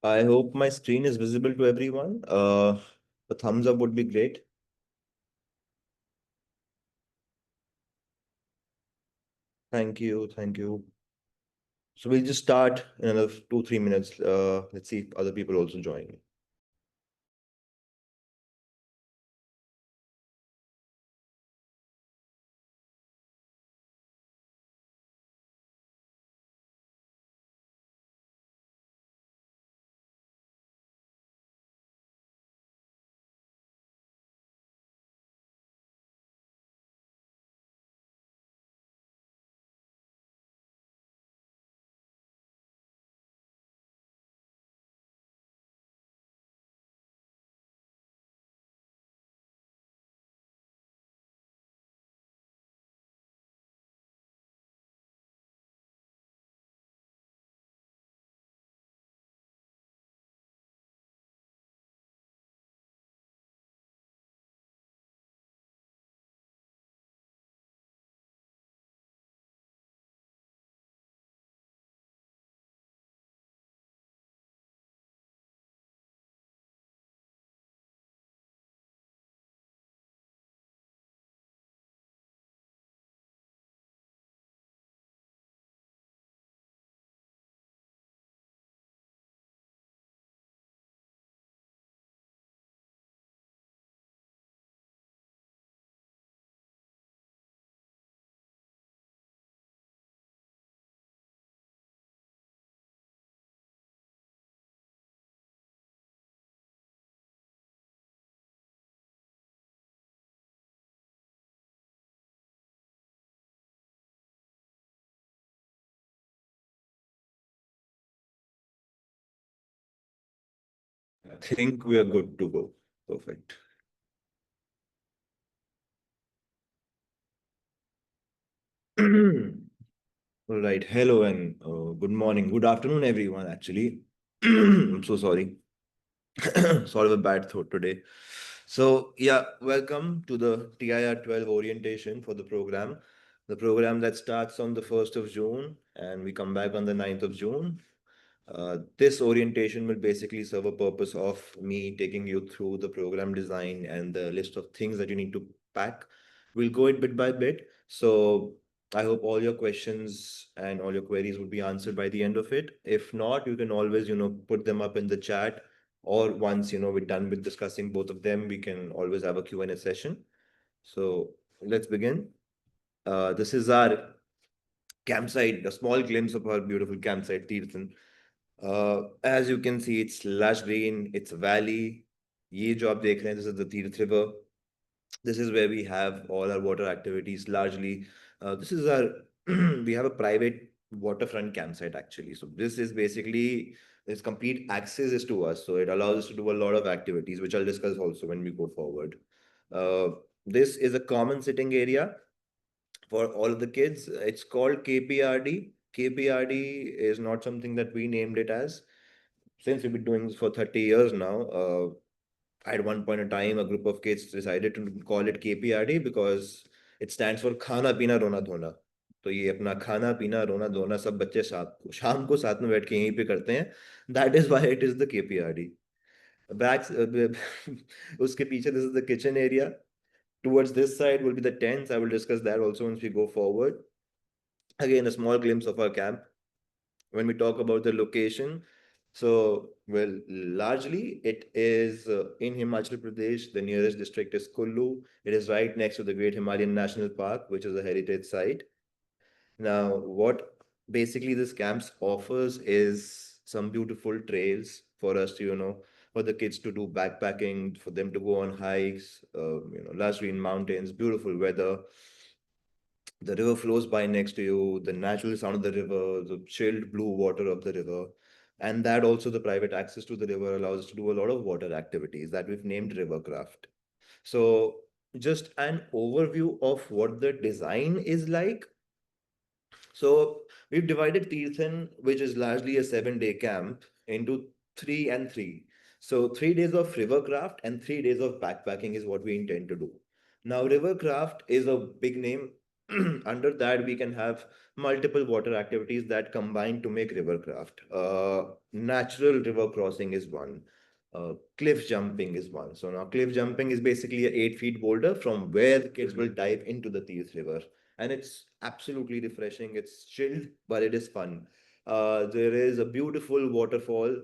I hope my screen is visible to everyone. A thumbs up would be great. Thank you. Thank you. So we'll just start in another 2, 3 minutes. Let's see if other people also join. I think we are good to go. Perfect. All right. Hello and good morning. Good afternoon, everyone, actually. I'm so sorry. Sort of a bad throat today. So, yeah, welcome to the TIR12 orientation for the program that starts on the 1st of June and we come back on the 9th of June. This orientation will basically serve a purpose of me taking you through the program design and the list of things that you need to pack. We'll go it bit by bit. So I hope all your questions and all your queries will be answered by the end of it. If not, you can always, put them up in the chat, or once, we're done with discussing both of them, we can always have a Q&A session. So let's begin. This is our campsite, a small glimpse of our beautiful campsite, Tirthan. As you can see, it's lush green, it's a valley. ये जो आप देख रहे हैं, this is the Tirth River. This is where we have all our water activities largely. This is our, we have a private waterfront campsite actually. So this is basically, this complete access is to us. So it allows us to do a lot of activities, which I'll discuss also when we go forward. Uh, this is a common sitting area for all of the kids. It's called KPRD. KPRD is not something that we named it as. Since we've been doing this for 30 years now, at one point in time, a group of kids decided to call it KPRD because it stands for खाना पीना रोना धोना. तो ये अपना खाना पीना रोना धोना सब बच्चे शाम को साथ में बैठ के यहीं पे करते हैं. That is why it is the KPRD. Back उसके पीछे this is the kitchen area. Towards this side will be the tents. I will discuss that also once we go forward. Again, a small glimpse of our camp. When we talk about the location, so, well, largely it is in Himachal Pradesh. The nearest district is Kullu. It is right next to the Great Himalayan National Park, which is a heritage site. Now, what basically this camps offers is some beautiful trails for us to, for the kids to do backpacking, for them to go on hikes, largely in mountains, beautiful weather. The river flows by next to you, the natural sound of the river, the chilled blue water of the river. And that also the private access to the river allows us to do a lot of water activities that we've named rivercraft. So just an overview of what the design is like. So we've divided Tirthan, which is largely a 7-day camp, into 3 and 3. So 3 days of rivercraft and 3 days of backpacking is what we intend to do. Now, rivercraft is a big name. Under that, we can have multiple water activities that combine to make river craft. Natural river crossing is one. Cliff jumping is one. So now cliff jumping is basically a 8 feet boulder from where the kids will dive into the Tirth River. And it's absolutely refreshing. It's chilled, but it is fun. There is a beautiful waterfall.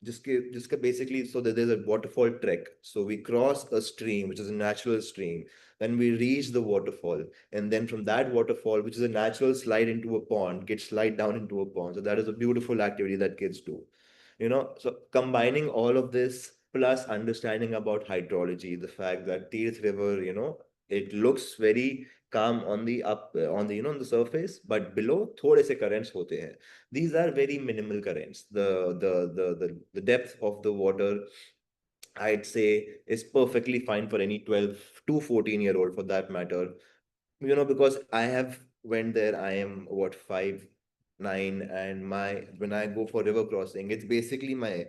Just basically, so that there's a waterfall trek. So we cross a stream, which is a natural stream. Then we reach the waterfall, and then from that waterfall, which is a natural slide into a pond, kids slide down into a pond. So that is a beautiful activity that kids do. So combining all of this plus understanding about hydrology, the fact that Tirth River, it looks very calm on the on the on the surface, but below थोड़े से currents होते हैं. These are very minimal currents. The depth of the water, I'd say, is perfectly fine for any 12 to 14-year-old for that matter. Because I have went there. I am what, 5'9", and my when I go for river crossing, it's basically my,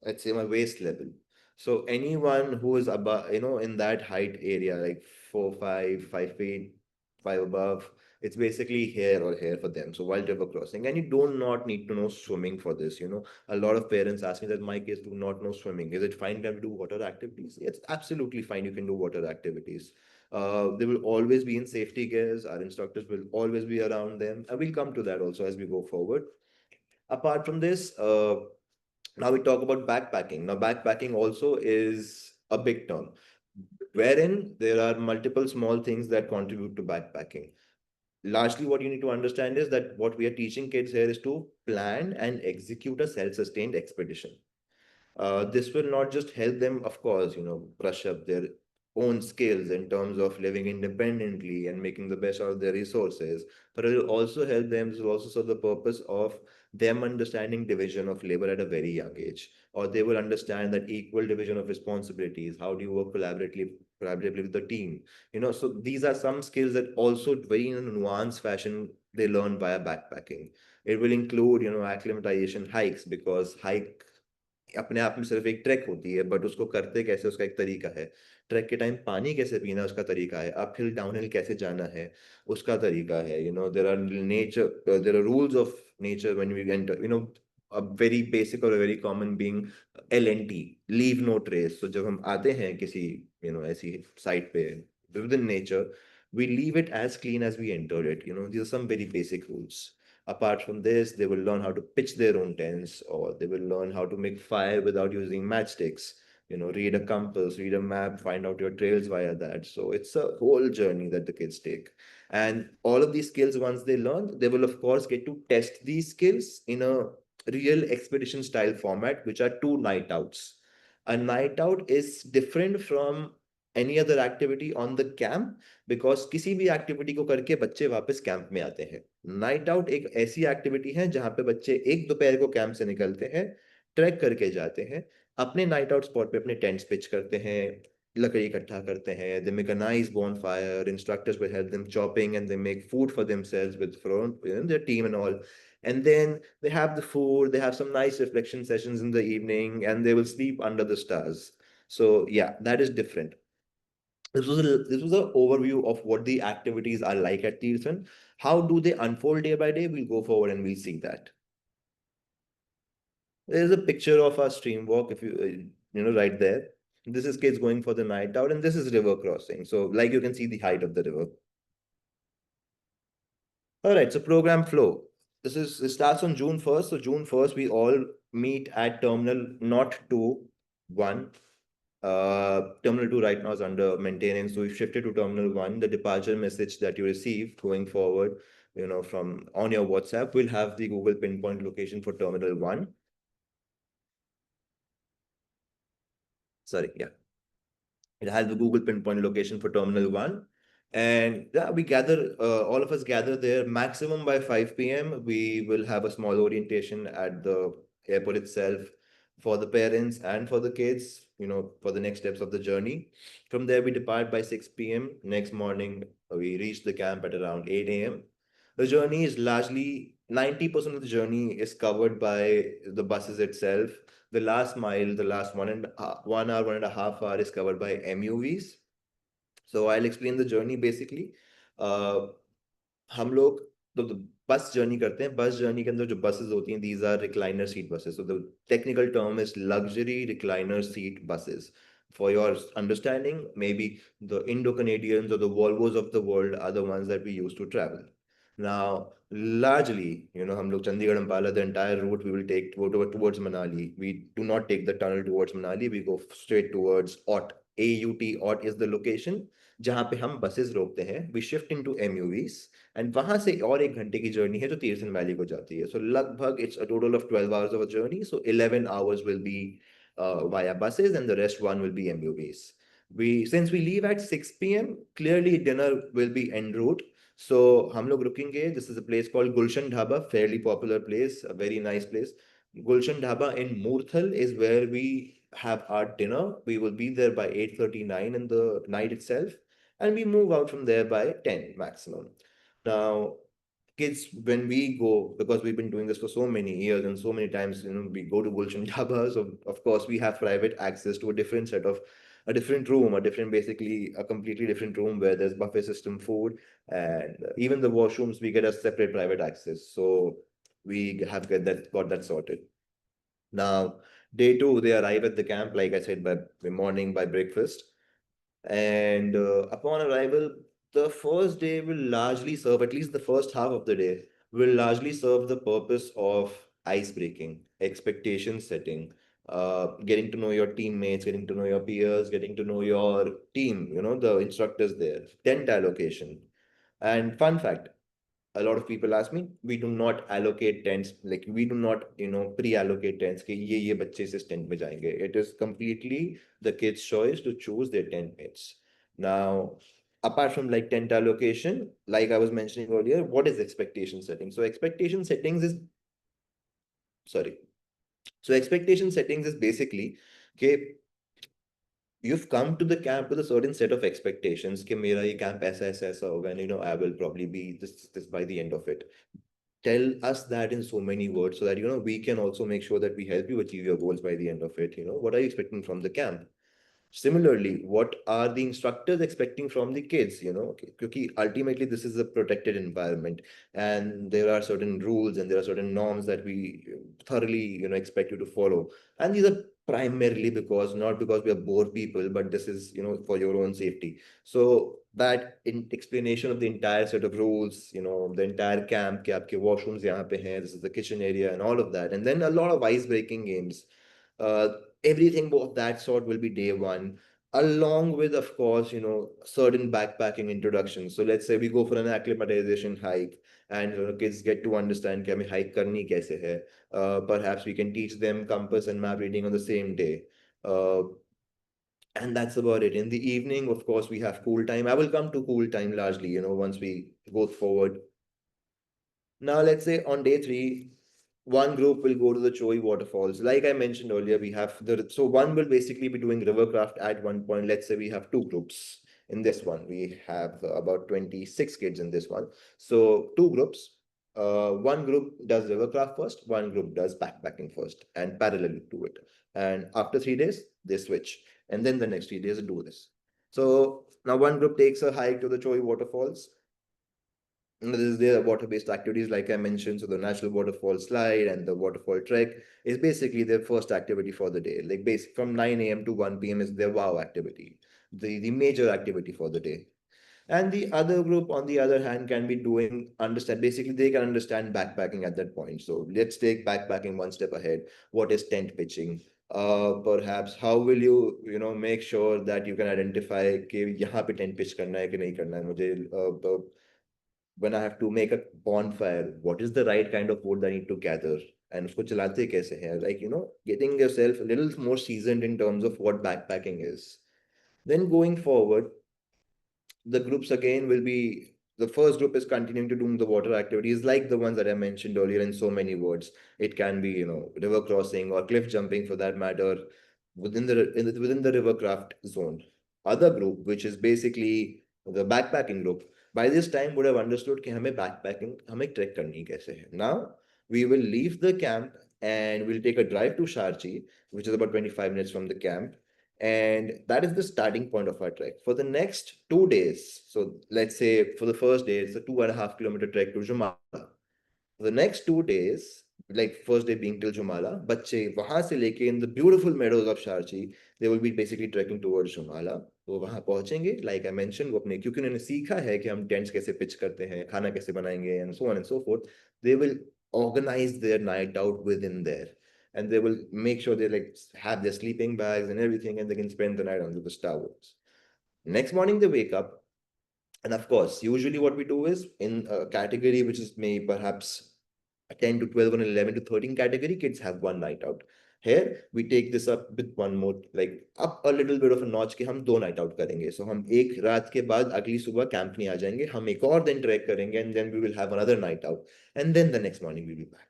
I'd say, my waist level. So anyone who is above, in that height area, like 4'5", 5 feet, five above, it's basically here or here for them. So while river crossing, and you do not need to know swimming for this. A lot of parents ask me that my kids do not know swimming. Is it fine to do water activities? It's absolutely fine. You can do water activities. They will always be in safety gears. Our instructors will always be around them. And we'll come to that also as we go forward. Apart from this, now we talk about backpacking. Now, backpacking also is a big term, wherein there are multiple small things that contribute to backpacking. Largely, what you need to understand is that what we are teaching kids here is to plan and execute a self-sustained expedition. This will not just help them, of course, brush up their own skills in terms of living independently and making the best out of their resources, but it will also help them. This will also serve the purpose of them understanding division of labor at a very young age, or they will understand that equal division of responsibilities. How do you work collaboratively with the team? So these are some skills that also very in a nuanced fashion they learn via backpacking. It will include, acclimatization hikes, because hike अपने आप में सिर्फ एक track होती है, but उसको करते कैसे उसका एक तरीका है. ट्रैक के टाइम पानी कैसे पीना उसका तरीका है, अप हिल डाउन हिल कैसे जाना है उसका तरीका है. There are nature, there are rules of nature when we enter. a very basic or a very common being LNT, leave no trace. So जब हम आते हैं किसी ऐसी साइट पे within nature, we leave it as clean as we entered it. These are some very basic rules. Apart from this, they will learn how to pitch their own tents, or they will learn how to make fire without using matchsticks. Read a compass, read a map, find out your trails via that. So it's a whole journey that the kids take. And all of these skills, once they learn, they will, of course, get to test these skills in a real expedition style format, which are 2 night outs. A night out is different from any other activity on the camp, because किसी भी activity को करके बच्चे वापस camp में आते हैं. Night out एक ऐसी एक्टिविटी है जहां पे बच्चे एक दोपहर को कैंप से निकलते हैं, ट्रैक करके जाते हैं, अपने नाइट आउट स्पॉट पे अपने टेंट्स पिच करते हैं, लकड़ी इकट्ठा करते हैं, they make a nice bonfire, instructors will help them chopping, and they make food for themselves with from their team and all. And then they have the food, they have some nice reflection sessions in the evening, and they will sleep under the stars. So yeah, that is different. This was an overview of what the activities are like at Tirthan. How do they unfold day by day? We'll go forward and we'll see that. There's a picture of our stream walk, if right there. This is kids going for the night out, and this is river crossing. So, like, you can see the height of the river. All right, so program flow. It starts on June 1st. So June 1st, we all meet at terminal not 2, 1. Terminal 2 right now is under maintenance. So we've shifted to terminal 1. The departure message that you receive going forward, from on your WhatsApp will have the Google pinpoint location for terminal 1. Sorry, yeah. It has the Google pinpoint location for terminal 1. And yeah, all of us gather there maximum by 5 p.m. We will have a small orientation at the airport itself for the parents and for the kids, for the next steps of the journey. From there, we depart by 6 p.m. Next morning, we reach the camp at around 8 a.m. The journey is largely 90% of the journey is covered by the buses itself. The last mile, the last 1 hour, 1.5 hour is covered by MUVs. So I'll explain the journey basically. Uh, हम लोग तो bus journey करते हैं। Bus journey के अंदर जो buses होती हैं, these are recliner seat buses, so the technical term is luxury recliner seat buses. For your understanding, maybe the Indo-Canadians or the Volvos of the world are the ones that we use to travel. Now, largely, हम लोग Chandigarh Ambala, the entire route we will take towards Manali. We do not take the tunnel towards Manali. We go straight towards OT. AUT, OT is the location जहाँ पे हम buses रोकते हैं. We shift into MUVs and वहां से और 1 घंटे की जर्नी है जो तीर्थन वैली को जाती है. सो लगभग it's a total of 12 hours of a journey. So 11 hours will be via buses and the rest one will be MUVs. Since we leave at 6 p.m. clearly dinner will be en route. So हम लोग रुकेंगे. This is a place called Gulshan Dhaba, fairly popular place, a very nice place. Gulshan Dhaba in Murthal is where we have our dinner. We will be there by 8:39 in the night itself, and we move out from there by 10 maximum. Now, kids, when we go, because we've been doing this for so many years and so many times, we go to Gulshan Dhaba. So, of course, we have private access to a different set of, a different room, basically a completely different room where there's buffet system food, and even the washrooms, we get a separate private access. So, we have got that sorted. Now, day two, they arrive at the camp, like I said, by morning, by breakfast. And upon arrival, the first day will largely serve, at least the first half of the day, will largely serve the purpose of ice breaking, expectation setting, getting to know your teammates, getting to know your peers, getting to know your team, the instructors there, tent allocation. And fun fact, a lot of people ask me, we do not allocate tents, like we do not pre-allocate tents कि ये बच्चे इस tent में जाएंगे. It is completely the kids choice to choose their tent mates. Now, apart from like tent allocation, like I was mentioning earlier, what is expectation setting? So expectation settings is, sorry, so expectation settings is basically, okay, you've come to the camp with a certain set of expectations कि मेरा ये camp ऐसा होगा, and I will probably be this by the end of it. Tell us that in so many words so that we can also make sure that we help you achieve your goals by the end of it. What are you expecting from the camp? Similarly, what are the instructors expecting from the kids? Because ultimately this is a protected environment, and there are certain rules and there are certain norms that we thoroughly, expect you to follow. And these are primarily because, not because we are bored people, but this is, for your own safety. So that in explanation of the entire set of rules, the entire camp, कि आपके washrooms यहाँ पे हैं, this is the kitchen area and all of that. And then a lot of ice breaking games. uh, Everything of that sort will be day one, along with, of course, certain backpacking introductions. So let's say we go for an acclimatization hike, and kids get to understand कि हमें hike करनी कैसे है. Perhaps we can teach them compass and map reading on the same day. uh, and that's about it. In the evening, of course, we have cool time. I will come to cool time largely, once we go forward. Now, let's say on day three, one group will go to the Choi waterfalls. Like I mentioned earlier, we have so one will basically be doing rivercraft at one point. Let's say we have two groups in this one. We have about 26 kids in this one. So two groups. One group does rivercraft first, one group does backpacking first, and parallel to it. And after 3 days, they switch. And then the next 3 days, do this. So now one group takes a hike to the Choi waterfalls. This is their water-based activities, like I mentioned. So the natural waterfall slide and the waterfall trek is basically their first activity for the day. Like basic from 9 a.m. to 1 p.m. is their wow activity, the major activity for the day. And the other group, on the other hand, can be doing understand basically they can understand backpacking at that point. So let's take backpacking one step ahead. What is tent pitching? Perhaps how will you make sure that you can identify कि यहाँ पे tent pitch करना है कि नहीं करना है मुझे. When I have to make a bonfire, what is the right kind of wood I need to gather? And उसको चलाते कैसे हैं? Like, getting yourself a little more seasoned in terms of what backpacking is. Then going forward, the groups again will be, the first group is continuing to do the water activities like the ones that I mentioned earlier in so many words. It can be, river crossing or cliff jumping for that matter, within the rivercraft zone. Other group, which is basically the backpacking group, by this time would have understood कि हमें backpacking, हमें trek करनी कैसे है. Now we will leave the camp and we'll take a drive to Sharchi, which is about 25 minutes from the camp. And that is the starting point of our trek. For the next 2 days, so let's say for the first day, it's a 2.5 kilometer trek to Jumala. The next 2 days, like first day being till Jumala, बच्चे वहां से लेके in the beautiful meadows of Sharchi, they will be basically trekking towards Jumala. वो वहां पहुंचेंगे, like I mentioned, वो अपने क्योंकि उन्होंने सीखा है कि हम टेंट्स कैसे पिच करते हैं, खाना कैसे बनाएंगे, and so on and so forth. They will organize their night out within there, and they will make sure they like have their sleeping bags and everything, and they can spend the night under the stars. Next morning they wake up, and of course, usually what we do is in a category which is maybe perhaps a 10 to 12 and 11 to 13 category, kids have one night out. Here, we take this up with one more, like up a little bit of a notch कि हम दो night out करेंगे. So हम एक रात के बाद अगली सुबह कैंप नहीं आ जाएंगे, हम एक और दिन ट्रैक करेंगे, and then we will have another night out. And then the next morning we'll be back.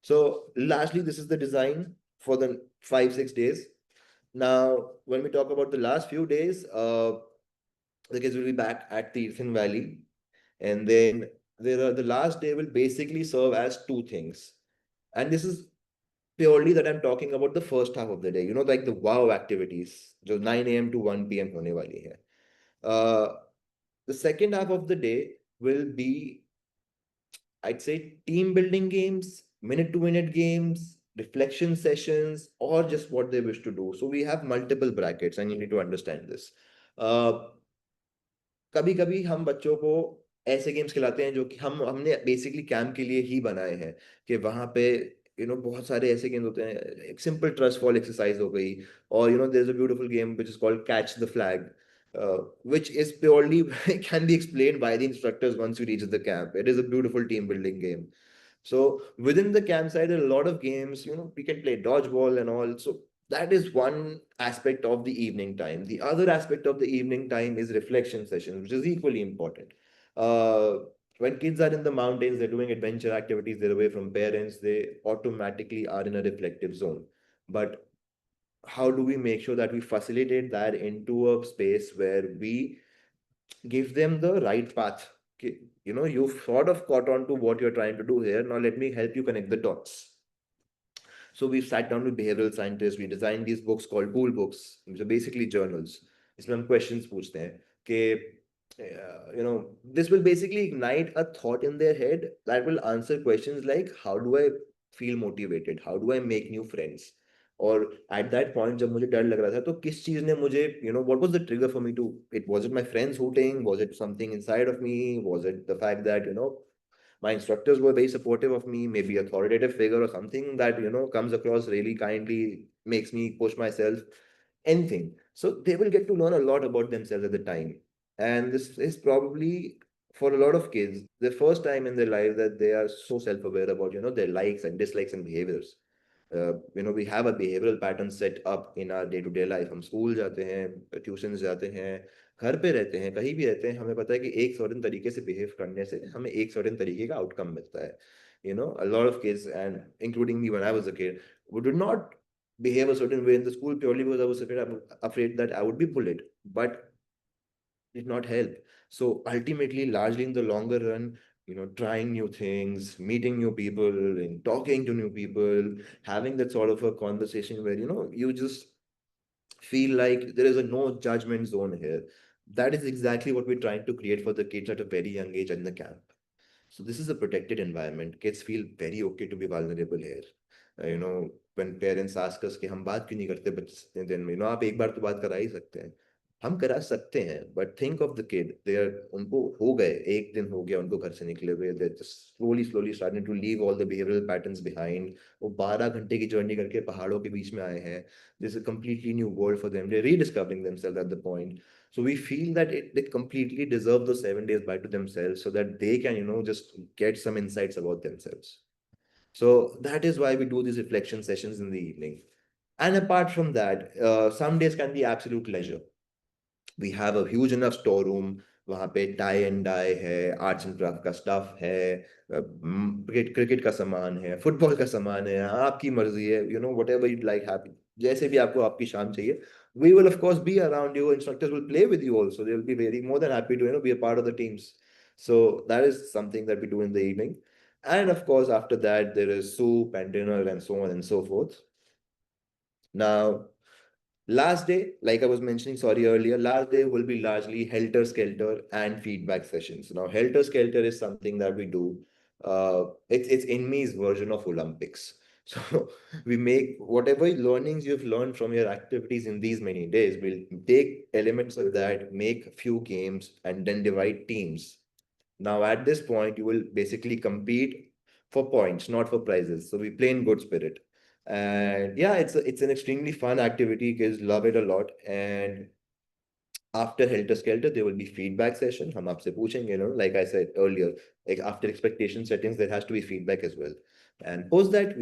So largely this is the design for the 5, 6 days. Now, when we talk about the last few days, the kids will be back at Tirthan Valley, and then the last day will basically serve as two things. And this is purely that I'm talking about the first half of the day, like the wow activities, जो 9 a.m. to 1 p.m. होने वाली है. Uh, the second half of the day will be, I'd say, team building games, minute to minute games, reflection sessions, or just what they wish to do. So we have multiple brackets, and you need to understand this. Uh, कभी कभी हम बच्चों को ऐसे games खिलाते हैं जो कि हमने बेसिकली कैंप के लिए ही बनाए हैं, कि वहां पे बहुत सारे ऐसे गेम्स होते हैं. एक सिंपल ट्रस्ट फॉल एक्सरसाइज हो गई, और there is a beautiful game which is called catch the flag, which is purely can be explained by the instructors once you reach the camp. It is a beautiful team building game. So within the campsite, there are a lot of games. We can play dodgeball and all. So that is one aspect of the evening time. The other aspect of the evening time is reflection sessions, which is equally important. Uh, when kids are in the mountains, they're doing adventure activities, they're away from parents, they automatically are in a reflective zone. But how do we make sure that we facilitate that into a space where we give them the right path? Okay, you've sort of caught on to what you're trying to do here. Now let me help you connect the dots. So we've sat down with behavioral scientists. We designed these books called cool books, which are basically journals. इसमें हम questions पूछते हैं कि this will basically ignite a thought in their head that will answer questions like, how do I feel motivated? How do I make new friends? और at that point जब मुझे डर लग रहा था, तो किस चीज ने मुझे, what was the trigger for me to, was it my friends hooting? Was it something inside of me? Was it the fact that, my instructors were very supportive of me, maybe authoritative figure or something that, comes across really kindly, makes me push myself, anything. So they will get to learn a lot about themselves at the time. And this is probably for a lot of kids the first time in their life that they are so self-aware about, their likes and dislikes and behaviors. We have a behavioral pattern set up in our day-to-day life. हम school जाते हैं, tuition जाते हैं, घर पे रहते हैं, कहीं भी रहते हैं, हमें पता है कि एक सर्टेन तरीके से बिहेव करने से हमें एक सर्टेन तरीके का आउटकम मिलता है. A lot of kids, and including me when I was a kid, would not behave a certain way in the school purely because I was afraid that I would be bullied, but did not help. So ultimately, largely in the longer run, trying new things, meeting new people, and talking to new people, having that sort of a conversation where, you just feel like there is a no judgment zone here. That is exactly what we're trying to create for the kids at a very young age in the camp. So this is a protected environment. Kids feel very okay to be vulnerable here. When parents ask us कि हम बात क्यों नहीं करते बच्चे से, then आप एक बार तो बात करा ही सकते हैं. हम करा सकते हैं, but think of the kid, they are, उनको हो गए, एक दिन हो गया उनको घर से निकले हुए, they just slowly slowly starting to leave all the behavioural patterns behind. वो 12 घंटे की जर्नी करके पहाड़ों के बीच में आए हैं. This is completely new world for them. They rediscovering themselves at the point. So we feel that they completely deserve those 7 days back to themselves so that they can, just get some insights about themselves. So that is why we do these reflection sessions in the evening. And apart from that, some days can be absolute leisure. We have a huge enough storeroom. वहाँ पे tie and die है, arts and craft का stuff है, cricket का सामान है, football का सामान है, आपकी मर्जी है, what ever you like happy, जैसे भी आपको आपकी शाम चाहिए. We will of course be around you. Instructors will play with you also. They will be very more than happy to be a part of the teams. So that is something that we do in the evening. And of course after that there is soup and dinner and so on and so forth. Now Last day, like I was mentioning, sorry earlier, last day will be largely helter skelter and feedback sessions. Now, helter skelter is something that we do. It's Inme's version of Olympics. So we make whatever learnings you've learned from your activities in these many days. We'll take elements of that, make few games, and then divide teams. Now, at this point, you will basically compete for points, not for prizes. So we play in good spirit. And yeah, it's an extremely fun activity. Kids love it a lot. And after Helter Skelter, there will be feedback session. हम आपसे पूछेंगे, like I said earlier, like after expectation settings, there has to be feedback as well. And post that,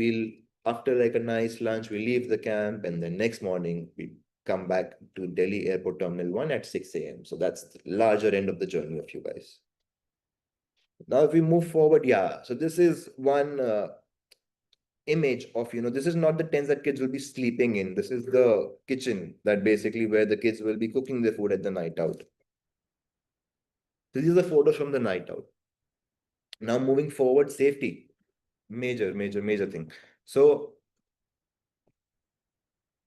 after like a nice lunch, we leave the camp, and then next morning we come back to Delhi Airport Terminal 1 at 6 a.m. So that's the larger end of the journey of you guys. Now, if we move forward, yeah. So this is one image of, this is not the tents that kids will be sleeping in. This is the kitchen that basically where the kids will be cooking their food at the night out. So these are the photos from the night out. Now moving forward, safety, major, major, major thing. So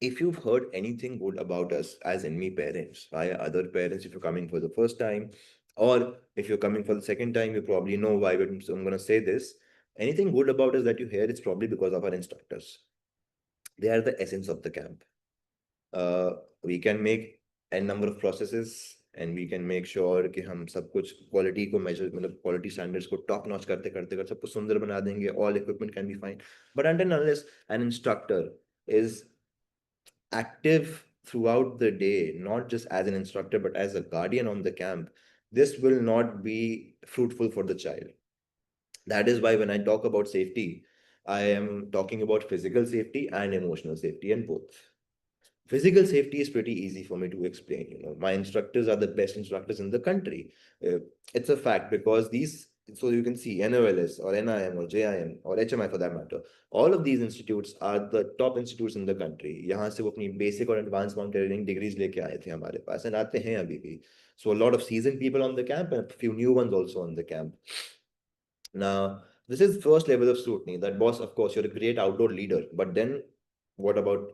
if you've heard anything good about us as Inme parents, via other parents, if you're coming for the first time, or if you're coming for the second time, you probably know why, but so I'm going to say this. Anything good about us that you hear, it's probably because of our instructors. They are the essence of the camp. We can make n number of processes and we can make sure कि हम सब कुछ quality को measure मतलब quality standards को top notch करते करते करते सब कुछ सुंदर बना देंगे. All equipment can be fine, but until and unless an instructor is active throughout the day, not just as an instructor but as a guardian on the camp, this will not be fruitful for the child. That is why when I talk about safety, I am talking about physical safety and emotional safety and both. Physical safety is pretty easy for me to explain. My instructors are the best instructors in the country. It's a fact because so you can see NOLS or NIM or JIM or HMI for that matter. All of these institutes are the top institutes in the country. यहाँ से वो अपनी basic और advanced mountaineering degrees लेके आए थे हमारे पास and आते हैं अभी भी. So a lot of seasoned people on the camp and a few new ones also on the camp. Now, this is first level of scrutiny. That boss, of course, you're a great outdoor leader, but then what about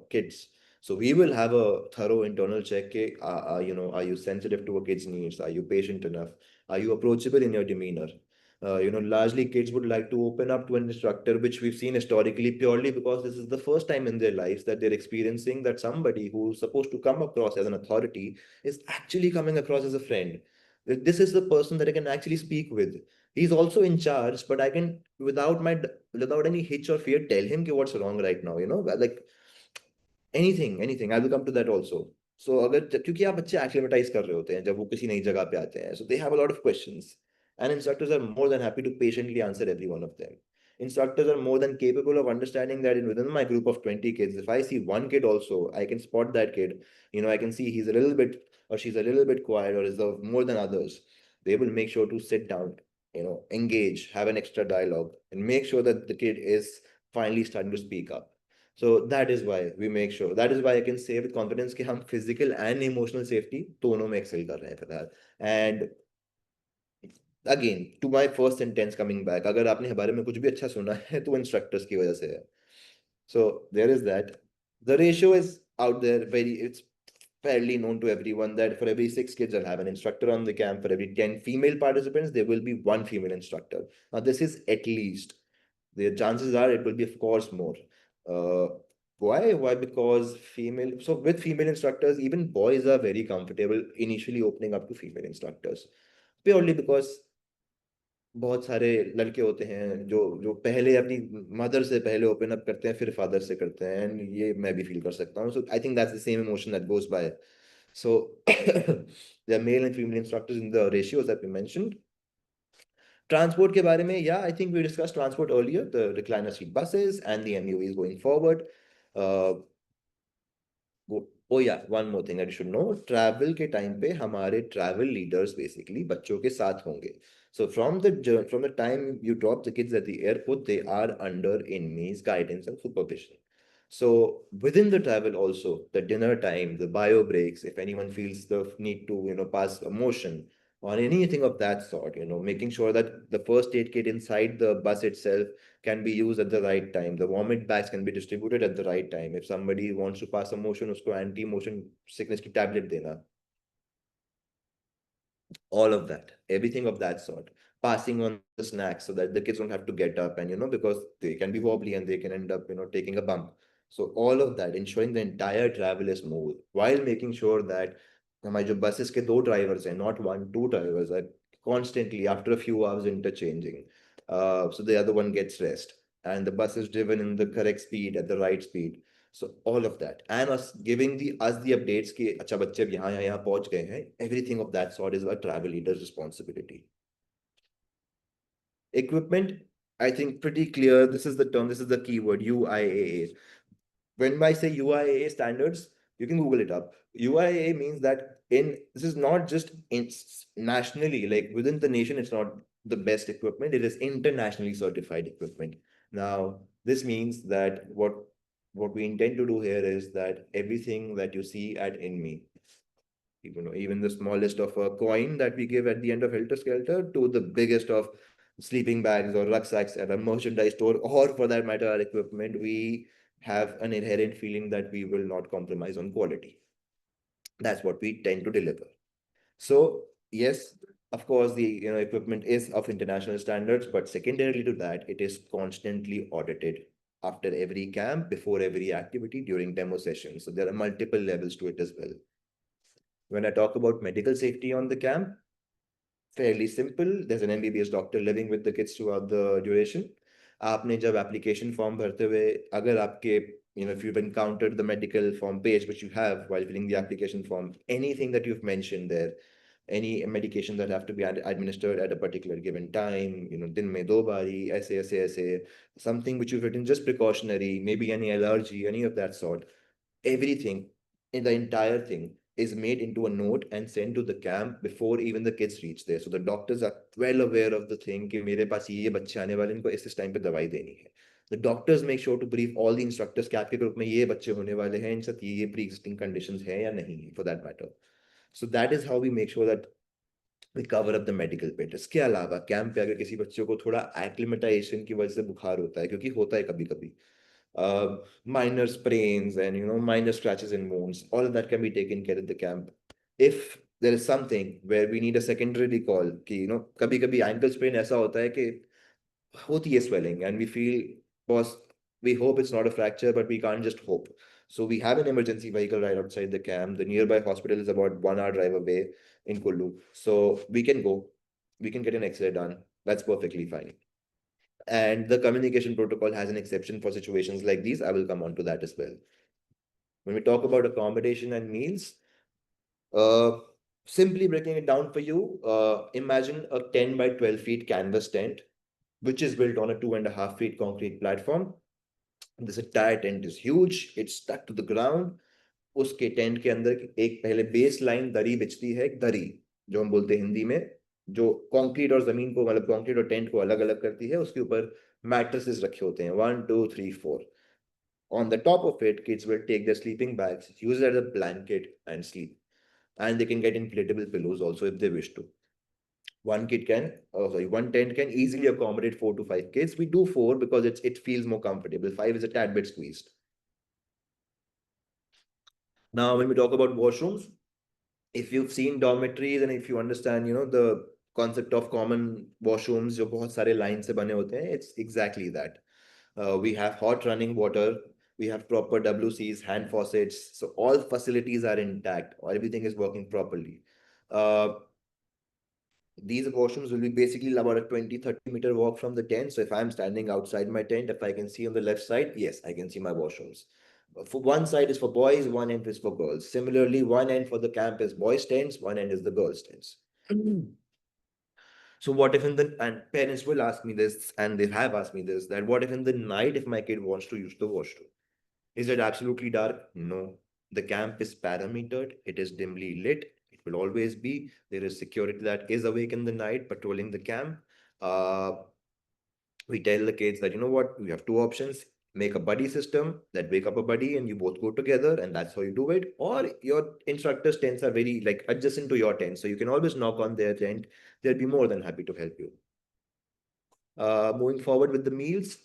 kids? So we will have a thorough internal check. Are you sensitive to a kid's needs? Are you patient enough? Are you approachable in your demeanor? Largely kids would like to open up to an instructor, which we've seen historically purely because this is the first time in their lives that they're experiencing that somebody who's supposed to come across as an authority is actually coming across as a friend. This is the person that I can actually speak with. He's also in charge, but I can without any hitch or fear tell him what's wrong right now. Like anything. I will come to that also. So अगर क्योंकि आप बच्चे acclimatize कर रहे होते हैं जब वो किसी नई जगह पे आते हैं, so they have a lot of questions, and instructors are more than happy to patiently answer every one of them. Instructors are more than capable of understanding that within my group of 20 kids, if I see one kid also, I can spot that kid. I can see he's a little bit or she's a little bit quiet or is more than others. They will make sure to sit down, engage, have an extra dialogue, and make sure that the kid is finally starting to speak up. So that is why we make sure. That is why I can say with confidence कि हम physical and emotional safety दोनों में excel कर रहे हैं फिलहाल. And again, to my first sentence coming back, अगर आपने हमारे में कुछ भी अच्छा सुना है तो instructors की वजह से है. So there is that. The ratio is out there. It's fairly known to everyone that for every 6 kids, I'll have an instructor on the camp. For every 10 female participants, there will be one female instructor. Now, this is at least. The chances are it will be, of course, more. Uh, why? Why? Because so with female instructors, even boys are very comfortable initially opening up to female instructors. Purely because बहुत सारे लड़के होते हैं जो पहले अपनी mother से पहले ओपन अप करते हैं फिर फादर से करते हैं एंड ये मैं भी फील कर सकता हूँ so I think that's the same emotion that goes by so the male and female instructors in the ratios that we mentioned transport के बारे में या I think we discuss transport earlier the recliner seat buses and the MUVs going forward oh yeah one more thing that you should know travel के time पे हमारे travel leaders basically बच्चों के साथ होंगे so from the time you drop the kids at the airport they are under Inme's guidance and supervision. So within the travel also the dinner time, the bio breaks, if anyone feels the need to pass a motion, or anything of that sort, making sure that the first aid kit inside the bus itself can be used at the right time. The vomit bags can be distributed at the right time. If somebody wants to pass a motion, usko anti-motion sickness ki tablet dena. All of that, everything of that sort. Passing on the snacks so that the kids don't have to get up and, because they can be wobbly and they can end up, taking a bump. So all of that, ensuring the entire travel is smooth while making sure that हमारे जो buses के दो drivers हैं, not one, two drivers are constantly after a few hours interchanging. So the other one gets rest and the bus is driven in the correct speed at the right speed. So all of that, and us giving the updates कि अच्छा बच्चे अब यहाँ पहुंच गए हैं. Everything of that sort is a travel leader's responsibility. Equipment, I think pretty clear. This is the term. This is the keyword UIAA. When I say UIAA standards, you can Google it up. UIAA means that this is not just nationally, like within the nation, it's not the best equipment. It is internationally certified equipment. Now, this means that what we intend to do here is that everything that you see at Inme, even the smallest of a coin that we give at the end of Helter Skelter to the biggest of sleeping bags or rucksacks at a merchandise store, or for that matter, our equipment, we have an inherent feeling that we will not compromise on quality. That's what we tend to deliver. So, yes, of course, the equipment is of international standards, but secondarily to that, it is constantly audited after every camp, before every activity, during demo sessions. So there are multiple levels to it as well. When I talk about medical safety on the camp, fairly simple. There's an MBBS doctor living with the kids throughout the duration. आपने जब application form भरते हुए अगर आपके if you've encountered the medical form page which you have while filling the application form, anything that you've mentioned there, any medication that have to be administered at a particular given time, दिन में दो बारी ऐसे something which you've written just precautionary, maybe any allergy, any of that sort, everything in the entire thing is made into a note and sent to the camp before even the kids reach there. So the doctors are well aware of the thing कि मेरे पास ये बच्चे आने वाले इनको इस time पे दवाई देनी है. The doctors make sure to brief all the instructors कि आपके ग्रुप में ये बच्चे होने वाले हैं, इन साथ ये pre-existing conditions है या नहीं है, for that matter. So that is how we make sure that we cover up the medical bit. इसके अलावा कैंप पे अगर किसी बच्चे को थोड़ा acclimatization की वजह से बुखार होता है, क्योंकि होता है कभी कभी, minor sprains and minor scratches and wounds, all of that can be taken care of at the camp. If there is something where we need a secondary call कि कभी कभी ankle sprain ऐसा होता है कि होती है swelling and we feel, boss, we hope it's not a fracture, but we can't just hope. So we have an emergency vehicle right outside the camp. The nearby hospital is about 1 hour drive away in Kullu. So we can go, we can get an X-ray done. That's perfectly fine. And the communication protocol has an exception for situations like these. I will come on to that as well. When we talk about accommodation and meals, uh, simply breaking it down for you, imagine a 10 by 12 feet canvas tent, which is built on a 2.5 feet concrete platform. This entire tent is huge. It's stuck to the ground. उसके tent के अंदर एक पहले base line दरी बिछती है, एक दरी जो हम बोलते हैं हिंदी में, जो कंक्रीट और जमीन को, मतलब कंक्रीट और टेंट को अलग अलग करती है. उसके ऊपर मैट्रेसेस रखे होते हैं, 1 2 3 4. On the top of it, kids will take their sleeping bags, use it as a blanket and sleep. And they can get inflatable pillows also if they wish to. One tent can easily accommodate 4 to 5 kids. We do 4 because it feels more comfortable. 5 is a tad bit squeezed. Now, when we talk about washrooms, if you've seen dormitories and if you understand, the concept of common washrooms, जो बहुत सारे line से बने होते हैं, it's exactly that. We have hot running water, we have proper WCs, hand faucets, so all facilities are intact, or everything is working properly. Uh, these washrooms will be basically about a 20-30 meter walk from the tent. So if I'm standing outside my tent, if I can see on the left side, yes, I can see my washrooms. For one side is for boys, one end is for girls. Similarly, one end for the camp is boys' tents, one end is the girls' tents. So what if and parents will ask me this, and they have asked me this, that what if in the night if my kid wants to use the washroom? Is it absolutely dark? No. The camp is parametered, it is dimly lit, it will always be. There is security that is awake in the night patrolling the camp. We tell the kids that, you know what, we have two options. make a buddy system that wake up a buddy and you both go together and that's how you do it. Or your instructor's tents are very like adjacent to your tent, so you can always knock on their tent. They'll be more than happy to help you. Moving forward with the meals,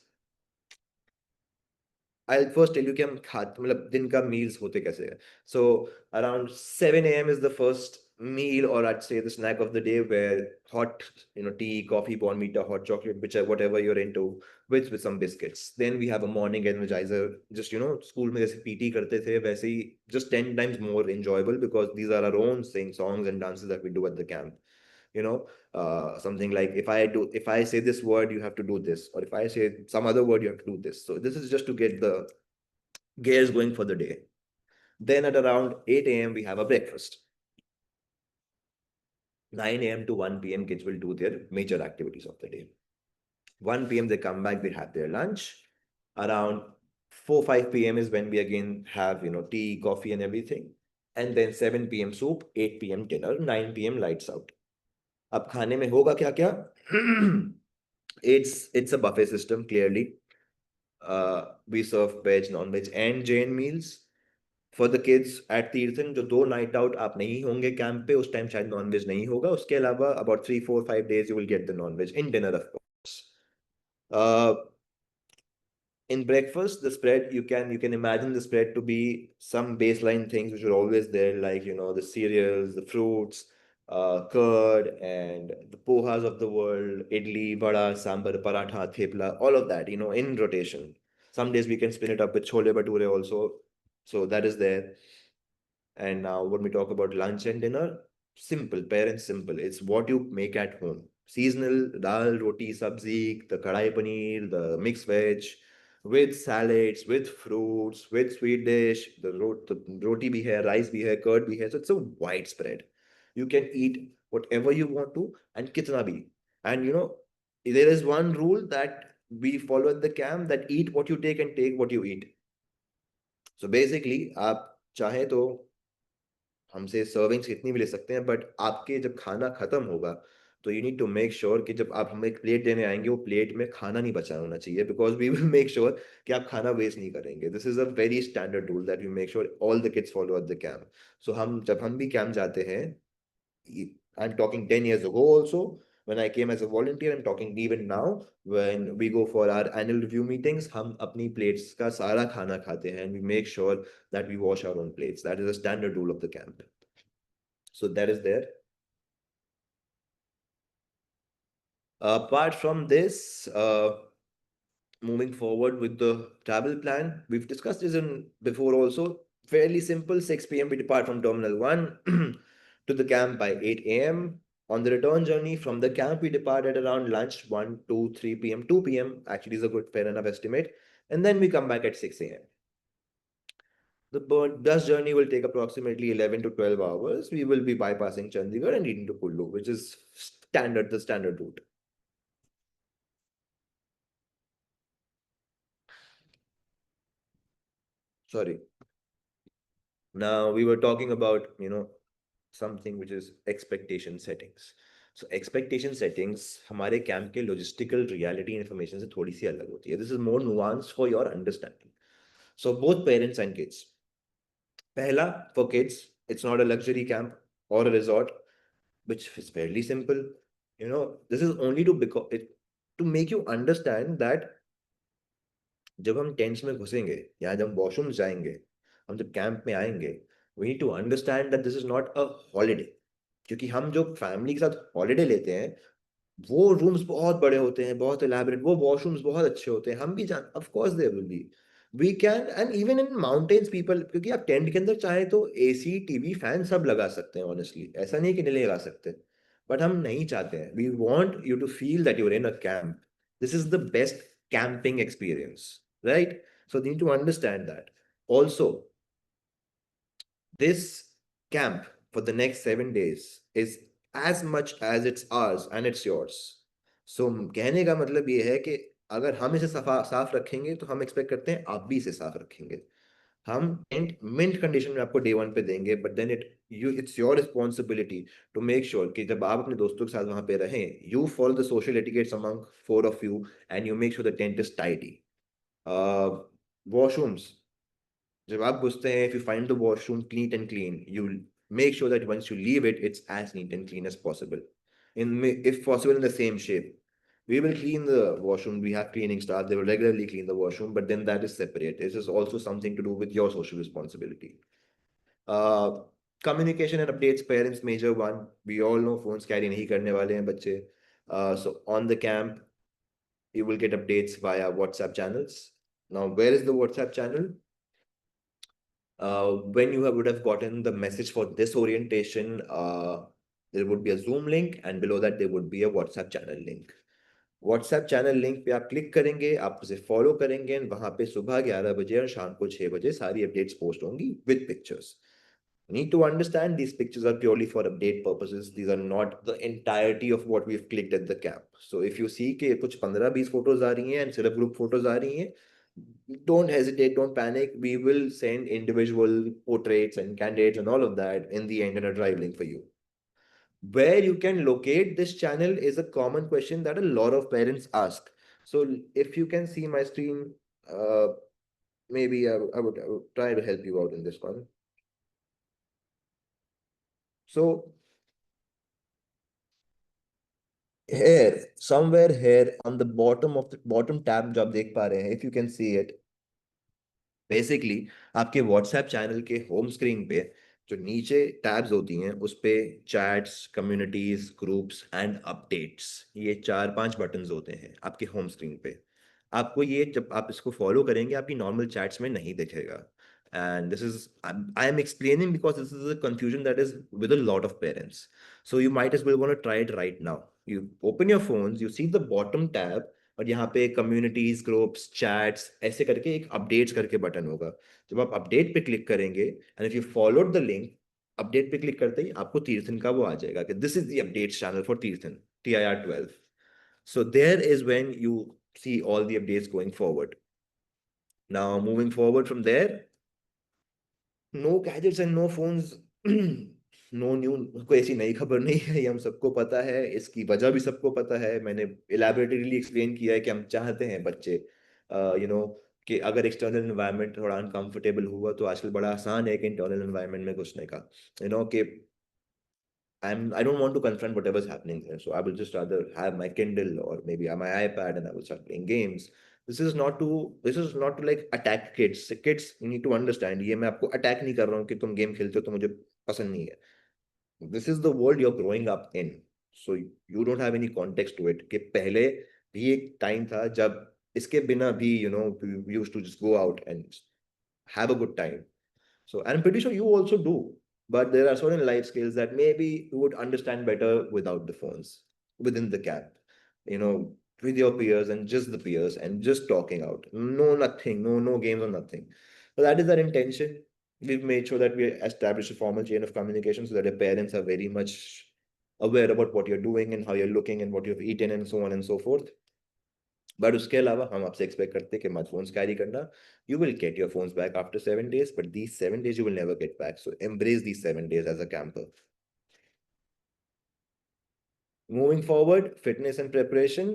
I'll first tell you कि हम खाते मतलब दिन का meals होते कैसे हैं. So around 7 a.m. is the first meal, or I'd say the snack of the day, where hot, tea, coffee, bonvita, hot chocolate, whichever, whatever you're into, with some biscuits. Then we have a morning energizer. Just school में जैसे PT करते थे वैसे ही, just 10 times more enjoyable, because these are our own sing songs and dances that we do at the camp. Something like, if I say this word, you have to do this, or if I say some other word, you have to do this. So this is just to get the gears going for the day. Then at around 8 a.m. we have a breakfast. 9 a.m. to 1 p.m. kids will do their major activities of the day. 1 p.m. they come back, they have their lunch. Around 4 5 p.m. is when we again have tea, coffee, and everything. And then 7 p.m. soup, 8 p.m. dinner, 9 p.m. lights out. अब खाने में होगा क्या क्या? It's a buffet system, clearly. We serve veg, non-veg, and Jain meals. For the kids at Tirthan, जो 2 night out आप नहीं होंगे कैंप पे, उस टाइम शायद नॉनवेज नहीं होगा. उसके अलावा about 3 4 5 days you will get the non-veg in dinner, of course. Uh, in breakfast, the spread, you can imagine the spread to be some baseline things which are always there, like the cereals, the fruits, curd, and the pohas of the world, idli, vada, sambar, paratha, thepla, all of that, in rotation. Some days we can spin it up with chole bhature also, so that is there. And now, when we talk about lunch and dinner, simple, parents simple. It's what you make at home. Seasonal dal, roti, sabzi, the kadai paneer, the mixed veg, with salads, with fruits, with sweet dish. The roti bhi hai, rice bhi hai, curd bhi hai. So it's a widespread. You can eat whatever you want to, and kitna bhi. And there is one rule that we follow at the camp, that eat what you take and take what you eat. So basically, आप चाहे तो हमसे servings कितनी भी ले सकते हैं, but आपके जब खाना खत्म होगा, तो you need to make sure कि जब आप हमें प्लेट देने आएंगे, वो प्लेट में खाना नहीं बचा होना चाहिए, because we will make sure कि आप खाना वेस्ट नहीं करेंगे. This is a very standard rule that we make sure all the kids follow at the camp. So जब हम भी कैंप जाते हैं, I'm talking 10 years ago also, when I came as a volunteer, I'm talking even now, when we go for our annual review meetings, हम अपनी plates का सारा खाना खाते हैं, and we make sure that we wash our own plates. That is a standard rule of the camp. So that is there. Apart from this, moving forward with the travel plan, we've discussed this in before also. Fairly simple. 6 p.m. we depart from Terminal 1 to the camp by 8 a.m. On the return journey from the camp, we depart at around lunch 1, 2, 3 p.m. 2 p.m. actually is a good fair enough estimate. And then we come back at 6 a.m. The bus journey will take approximately 11 to 12 hours. We will be bypassing Chandigarh and leading to Kullu, which is the standard route. Sorry. Now we were talking about, something which is expectation settings. So expectation settings हमारे camp के logistical reality information से थोड़ी सी अलग होती है. This is more nuanced for your understanding. So both parents and kids. पहला, for kids, it's not a luxury camp or a resort, which is fairly simple. This is only to make you understand that जब हम tents में घुसेंगे या जब washroom जाएंगे, हम जब camp में आएंगे, we need to understand that this is not a holiday. क्योंकि हम जो फैमिली के साथ हॉलीडे लेते हैं, वो रूम्स बहुत बड़े होते हैं, बहुत इलैबोरेट, वो वॉशरूम्स बहुत अच्छे होते हैं. हम भी जान, of course there will be, we can, and even in mountains people, क्योंकि आप टेंट के अंदर चाहे तो एसी, टीवी, फैन सब लगा सकते हैं. ऑनेस्टली ऐसा नहीं कि नहीं लगा सकते, बट हम नहीं चाहते हैं. We want you to feel that you're in a camp. This is the best camping experience, right? So they need to understand that. Also, this camp for the next 7 days is as much as it's ours and it's yours. So कहने का मतलब ये है कि अगर हम इसे साफ रखेंगे, तो हम एक्सपेक्ट करते हैं आप भी इसे साफ रखेंगे. हम टेंट मिंट कंडीशन में आपको डे 1 पे देंगे, but then it's your responsibility to make sure कि जब आप अपने दोस्तों के साथ वहां पे रहें, you follow the social etiquettes among 4 of you, and you make sure the tent is tidy. Washrooms, जब आप घुसते हैं, if you find the washroom neat and clean, you will make sure that once you leave it, it's as neat and clean as possible. If possible, in the same shape. We will clean the washroom. We have cleaning staff. They will regularly clean the washroom, but then that is separate. This is also something to do with your social responsibility. Uh, Communication and updates, parents major one. We all know phones carry नहीं करने वाले हैं बच्चे. So on the camp, you will get updates via WhatsApp channels. Now, where is the WhatsApp channel? When you would have gotten the message for this orientation, there would be a Zoom link, and below that there would be a WhatsApp channel link. WhatsApp channel link पे आप click करेंगे, आप उसे follow करेंगे, and वहां पे सुबह 11 बजे और शाम को 6 बजे सारी अपडेट्स पोस्ट होंगी with pictures. Need to understand these pictures are purely for update purposes. These are not the entirety of what we've clicked at the camp. So if you see कि कुछ 15-20 फोटोज आ रही हैं and सिर्फ group photos आ रही हैं, don't hesitate, don't panic. We will send individual portraits and candidates and all of that in the end in a drive link for you. Where you can locate this channel is a common question that a lot of parents ask. So if you can see my screen, uh, maybe I would try to help you out in this one. So here, somewhere here on the bottom of the bottom tab जो आप देख पा रहे हैं, if you can see it, basically आपके WhatsApp channel के home screen पे जो नीचे टैब्स होती हैं उस पे chats, communities, groups and updates, ये 4-5 बटन्स होते हैं आपके होम स्क्रीन पे. आपको ये जब आप इसको फॉलो करेंगे आपकी नॉर्मल चैट्स में नहीं दिखेगा. And this is I am explaining because this is a confusion that is with a lot of parents. So you might as well want to try it right now. You open your phones, you see the bottom tab, और यहाँ पे communities, groups, chats ऐसे करके एक updates करके button होगा. जब आप अपडेट पे क्लिक करेंगे and if you followed the link, update पे क्लिक करते ही आपको तीर्थन का वो आ जाएगा कि this is the updates channel for Tirthan TIR12. So there is when you see all the updates going forward. Now moving forward from there, no gadgets and no phones. No new, कोई ऐसी नई खबर नहीं है, ये हम सबको पता है. इसकी वजह भी सबको पता है. मैंने इलेबोरेटली एक्सप्लेन किया है कि हम चाहते हैं बच्चे कि अगर एक्सटर्नल एनवायरनमेंट थोड़ा अनकंफर्टेबल हुआ तो आजकल बड़ा आसान है कि इंटरनल एनवायरनमेंट में घुसने का. कि I don't want to confront whatever's happening there. So I will just rather have my Kindle or maybe my iPad and I will start playing games. This is not to like attack kids. Kids, you need to understand. ये मैं आपको attack नहीं कर रहा हूँ कि तुम game खेलते हो तो मुझे पसंद नहीं है. This is the world you're growing up in. So you don't have any context to it. कि पहले भी एक टाइम था जब इसके बिना भी we used to just go out and have a good time. So I'm pretty sure you also do. But there are certain life skills that maybe you would understand better without the phones, within the camp, you know, with your peers and just the peers and just talking out. No, nothing, no games or nothing. So that is our intention. We've made sure that we establish a formal chain of communication so that your parents are very much aware about what you're doing and how you're looking and what you've eaten and so on and so forth. But उसके अलावा हम आपसे expect करते हैं कि मत phones carry करना. You will get your phones back after 7 days, but these 7 days you will never get back. So embrace these 7 days as a camper. Moving forward, fitness and preparation.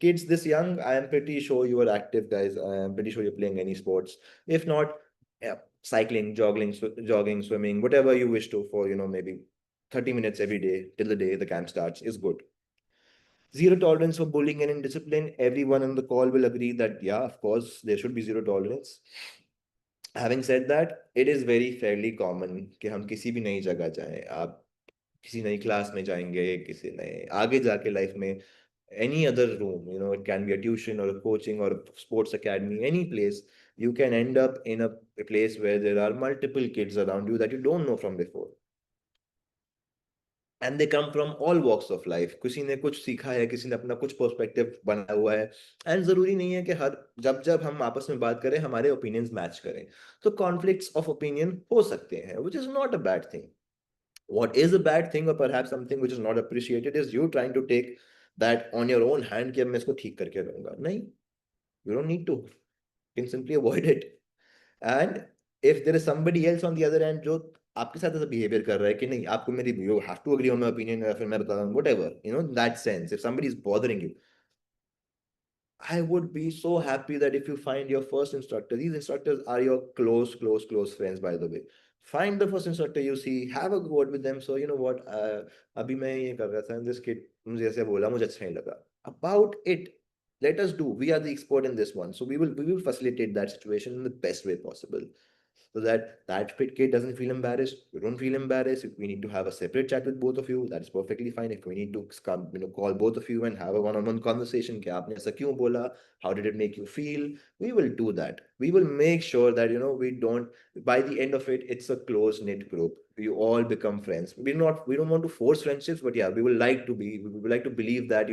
Kids this young, I am pretty sure you are active, guys. I am pretty sure you're playing any sports. If not, yeah, cycling, jogging, swimming, whatever you wish to for, maybe 30 minutes every day till the day the camp starts is good. Zero tolerance for bullying and indiscipline. Everyone on the call will agree that, yeah, of course, there should be zero tolerance. Having said that, it is very fairly common कि हम किसी भी नई जगह जाएं. आप किसी नई क्लास में जाएंगे, किसी नए आगे जाके लाइफ में any other room, it can be a tuition or a coaching or a sports academy, any place, you can end up in a place where there are multiple kids around you that you don't know from before. And they come from all walks of life. किसी ने कुछ सीखा है, किसी ने अपना कुछ perspective बनाया हुआ है. एंड जरूरी नहीं है कि हर जब जब हम आपस में बात करें हमारे ओपिनियंस मैच करें. तो कॉन्फ्लिक्ट्स ऑफ ओपिनियन हो सकते हैं, which is not a bad thing. What is a bad thing or perhaps something which is not appreciated is you trying to take that on your own hand कि अब मैं इसको ठीक करके रहूंगा. नहीं, you don't need to. You can simply avoid it. And if there is somebody else on the other end जो आपके साथ ऐसा बिहेवियर कर रहा है कि नहीं आपको मेरी you have to agree on my opinion, या फिर मैं बता रहा हूँ whatever, that sense, if somebody is bothering you, I would be so happy that if you find your first instructor, these instructors are your close friends, by the way. Find the first instructor you see, have a word with them. So, you know what, अभी मैं ये कर रहा था, and this kid मुझे ऐसे बोला, मुझे अच्छा नहीं लगा. About it, let us do. We are the expert in this one. So we will facilitate that situation in the best way possible, so that that kid doesn't feel embarrassed. You don't feel embarrassed. If we need to have a separate chat with both of you, that's perfectly fine. If we need to come, call both of you and have a one-on-one conversation, कि आपने ऐसा क्यों बोला? How did it make you feel? We will do that. We will make sure that we don't. By the end of it, it's a close-knit group. We all become friends. We don't want to force friendships, but yeah, we would like to believe that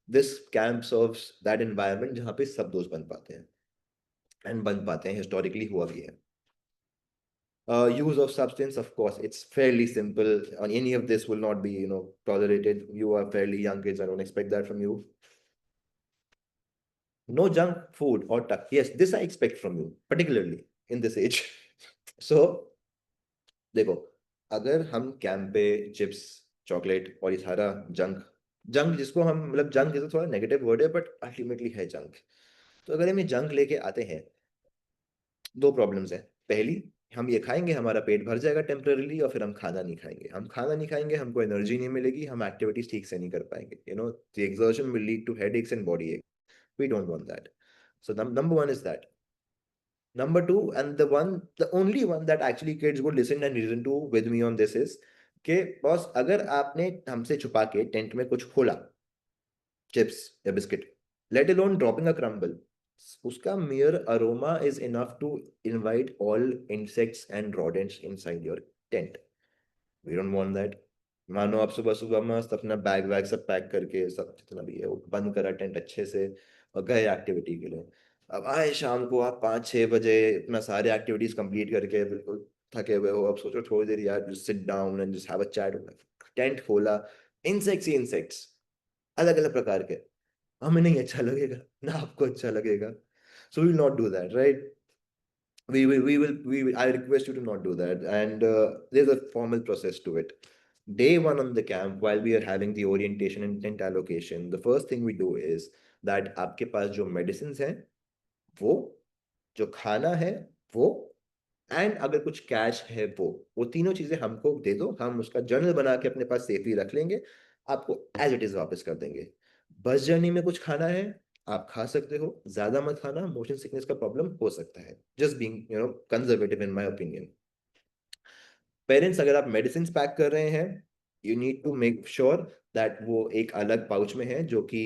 this camp serves that environment जहाँ पे सब दोस्त बन पाते हैं and बन पाते हैं, historically हुआ भी है. Use of substance, of course, it's fairly simple. Any of this will not be, tolerated. You are fairly young kids. I don't expect that from you. No junk food or tuck. Yes, this I expect from you, particularly in this age. So, देखो, अगर हम camp पे chips, chocolate और ये सारा junk junk जिसको हम मतलब जंक जैसे थोड़ा नेगेटिव वर्ड है बट अल्टीमेटली है जंक. तो अगर हम ये जंक लेके आते हैं, दो प्रॉब्लम्स हैं. पहली, हम ये खाएंगे, हमारा पेट भर जाएगा टेम्पररीली, और फिर हम खाना नहीं खाएंगे. हम खाना नहीं खाएंगे, हमको एनर्जी नहीं मिलेगी, हम एक्टिविटीज ठीक से नहीं कर पाएंगे. The exertion will lead to headaches and body ache. We don't want that. So number one is that. Number two, and the only one that actually kids would listen and listen to with me on this is कि boss, अगर आपने हमसे छुपा के tent में कुछ खोला, chips या biscuit, let alone dropping a crumble, उसका mere aroma is enough to invite all insects and rodents inside your tent. We don't want that. मानो आप सुबह सुबह मस्त अपना बैग वैग सब पैक करके सब जितना भी है वो बंद करा टेंट अच्छे से और गए एक्टिविटी के लिए. अब आए शाम को आप 5-6 बजे अपना सारे एक्टिविटीज कंप्लीट करके बिल्कुल थके हुए हो. अब सोचो थोड़ी देर यार, just sit down and just have a chat. Tent खोला, इंसेक्ट्स ही इंसेक्ट्स, अलग अलग प्रकार के. हमें नहीं अच्छा लगेगा ना आपको अच्छा लगेगा. So we will not do that, right? I request you to not do that. And there's a formal process to it. Day one on the camp, while we are having the orientation and tent allocation, the first thing we do is that आपके पास जो medicines हैं वो, जो खाना है वो, and अगर कुछ कैश है वो तीनों चीजें हमको दे दो. हम उसका जर्नल बना के अपने पास सेफली रख लेंगे, आपको एज इट इज वापस कर देंगे. बस जर्नी में कुछ खाना है, आप खा सकते हो, ज्यादा मत खाना, मोशन सिकनेस का प्रॉब्लम हो सकता है. Just being conservative in my opinion. Parents, अगर आप मेडिसिन पैक कर रहे हैं, you need to make sure that वो एक अलग पाउच में है जो कि